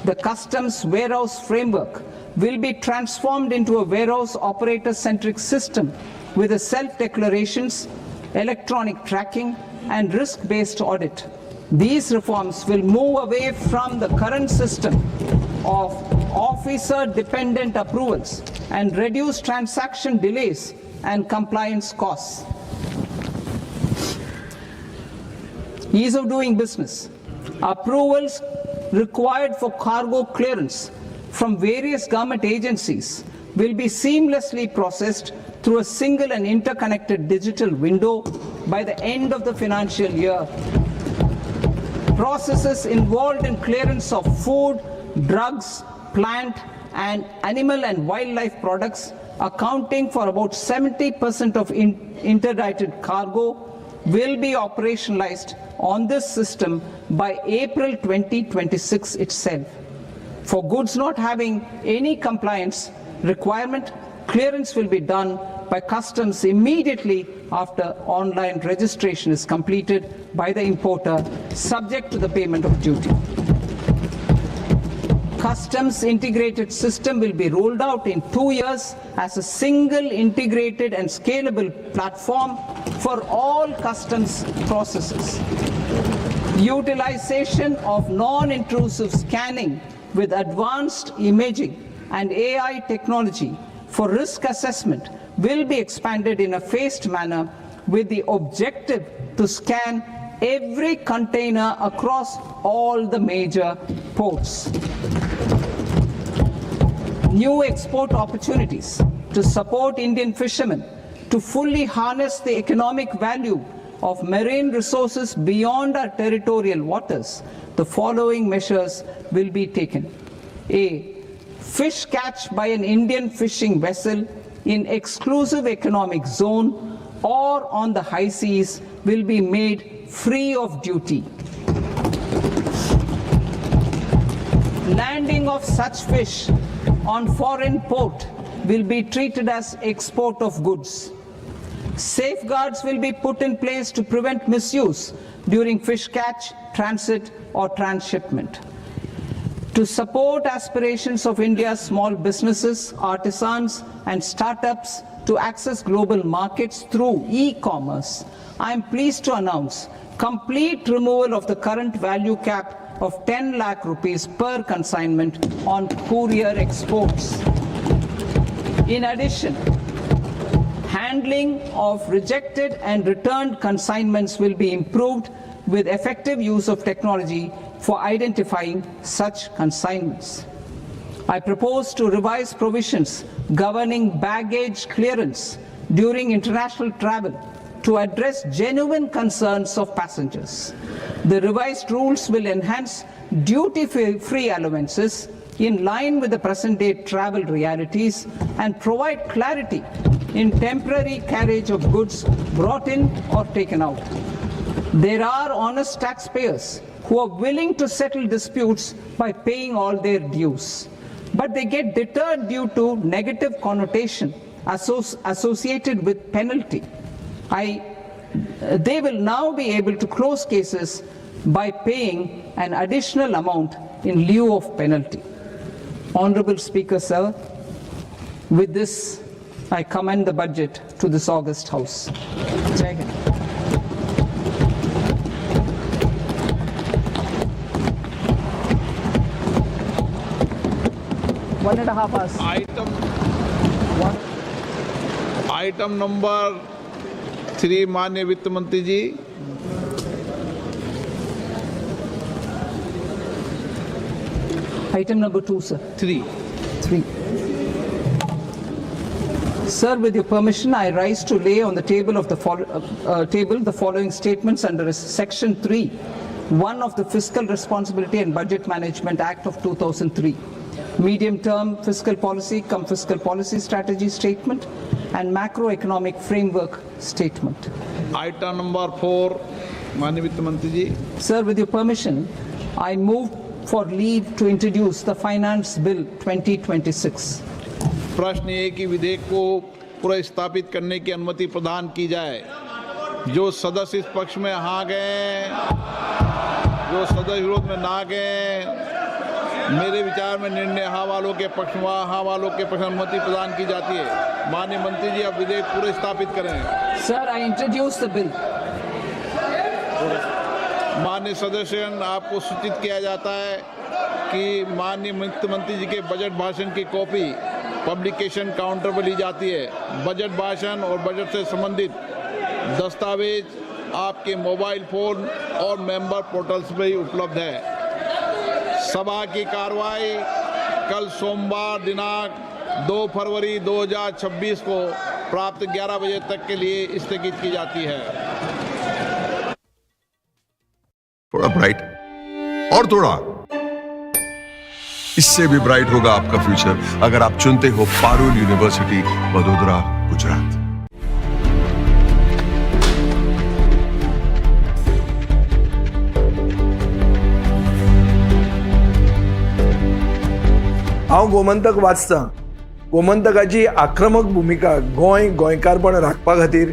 [SPEAKER 1] The customs warehouse framework will be transformed into a warehouse operator-centric system with a self-declarations, electronic tracking, and risk-based audit. These reforms will move away from the current system of officer-dependent approvals and reduce transaction delays and compliance costs. Ease of doing business. Approvals required for cargo clearance from various government agencies will be seamlessly processed through a single and interconnected digital window by the end of the financial year. Processes involved in clearance of food, drugs, plant, and animal and wildlife products, accounting for about 70% of interdicted cargo, will be operationalized on this system by April 2026 itself. For goods not having any compliance requirement, clearance will be done by customs immediately after online registration is completed by the importer, subject to the payment of duty. Customs integrated system will be rolled out in 2 years as a single integrated and scalable platform for all customs processes. Utilization of non-intrusive scanning with advanced imaging and AI technology for risk assessment will be expanded in a phased manner with the objective to scan every container across all the major ports. New export opportunities to support Indian fishermen to fully harness the economic value of marine resources beyond our territorial waters. The following measures will be taken. A. Fish catch by an Indian fishing vessel in exclusive economic zone or on the high seas will be made free of duty. Landing of such fish on foreign port will be treated as export of goods. Safeguards will be put in place to prevent misuse during fish catch, transit, or transshipment. To support aspirations of India's small businesses, artisans, and startups to access global markets through e-commerce, I am pleased to announce complete removal of the current value cap of 10 lakh rupees per consignment on courier exports. In addition, handling of rejected and returned consignments will be improved with effective use of technology for identifying such consignments. I propose to revise provisions governing baggage clearance during international travel to address genuine concerns of passengers. The revised rules will enhance duty-free allowances in line with the present-day travel realities and provide clarity in temporary carriage of goods brought in or taken out. There are honest taxpayers who are willing to settle disputes by paying all their dues, but they get deterred due to negative connotation associated with penalty. They will now be able to close cases by paying an additional amount in lieu of penalty. Honorable Speaker, sir, with this, I commend the budget to this august House. Jai Hind. One and a half hours.
[SPEAKER 2] Item number 3 माननीय वित्त मंत्री जी।
[SPEAKER 1] Item number 2, sir.
[SPEAKER 2] 3.
[SPEAKER 1] Sir, with your permission, I rise to lay on the table of the following statements under Section 3, 1 of the Fiscal Responsibility and Budget Management Act of 2003. Medium-term fiscal policy cum fiscal policy strategy statement and macroeconomic framework statement.
[SPEAKER 2] Item number 4 माननीय वित्त मंत्री जी।
[SPEAKER 1] Sir, with your permission, I move for leave to introduce the Finance Bill 2026.
[SPEAKER 2] प्रश्न ये कि विधेयक को पुनर्स्थापित करने की अनुमति प्रदान की जाए। जो सदस्य इस पक्ष में हाँ गए, जो सदस्य विरोध में ना गए, मेरे विचार में निर्णय हाँ वालों के पक्ष में, हाँ वालों के पक्ष में अनुमति प्रदान की जाती है। माननीय मंत्री जी, अब विधेयक पूरे स्थापित करें।
[SPEAKER 1] Sir, I introduce the bill.
[SPEAKER 2] माननीय सदस्यगण, आपको सूचित किया जाता है कि माननीय वित्त मंत्री जी के बजट भाषण की कॉपी पब्लिकेशन काउंटर पर ली जाती है। बजट भाषण और बजट से संबंधित दस्तावेज आपके मोबाइल फोन और मेंबर पोर्टल्स पर ही उपलब्ध है। सभा की कार्रवाई कल सोमवार दिनांक 2 फरवरी 2026 को प्राप्त 11 बजे तक के लिए स्थगित की जाती है।
[SPEAKER 3] थोड़ा ब्राइट और थोड़ा, इससे भी ब्राइट होगा आपका फ्यूचर अगर आप चुनते हो पारुल यूनिवर्सिटी, वडोदरा, गुजरात।
[SPEAKER 4] हांव गोमंतक वाचतां। गोमंतकाची आक्रमक भूमिका गोंयकारपण राखपा खातीर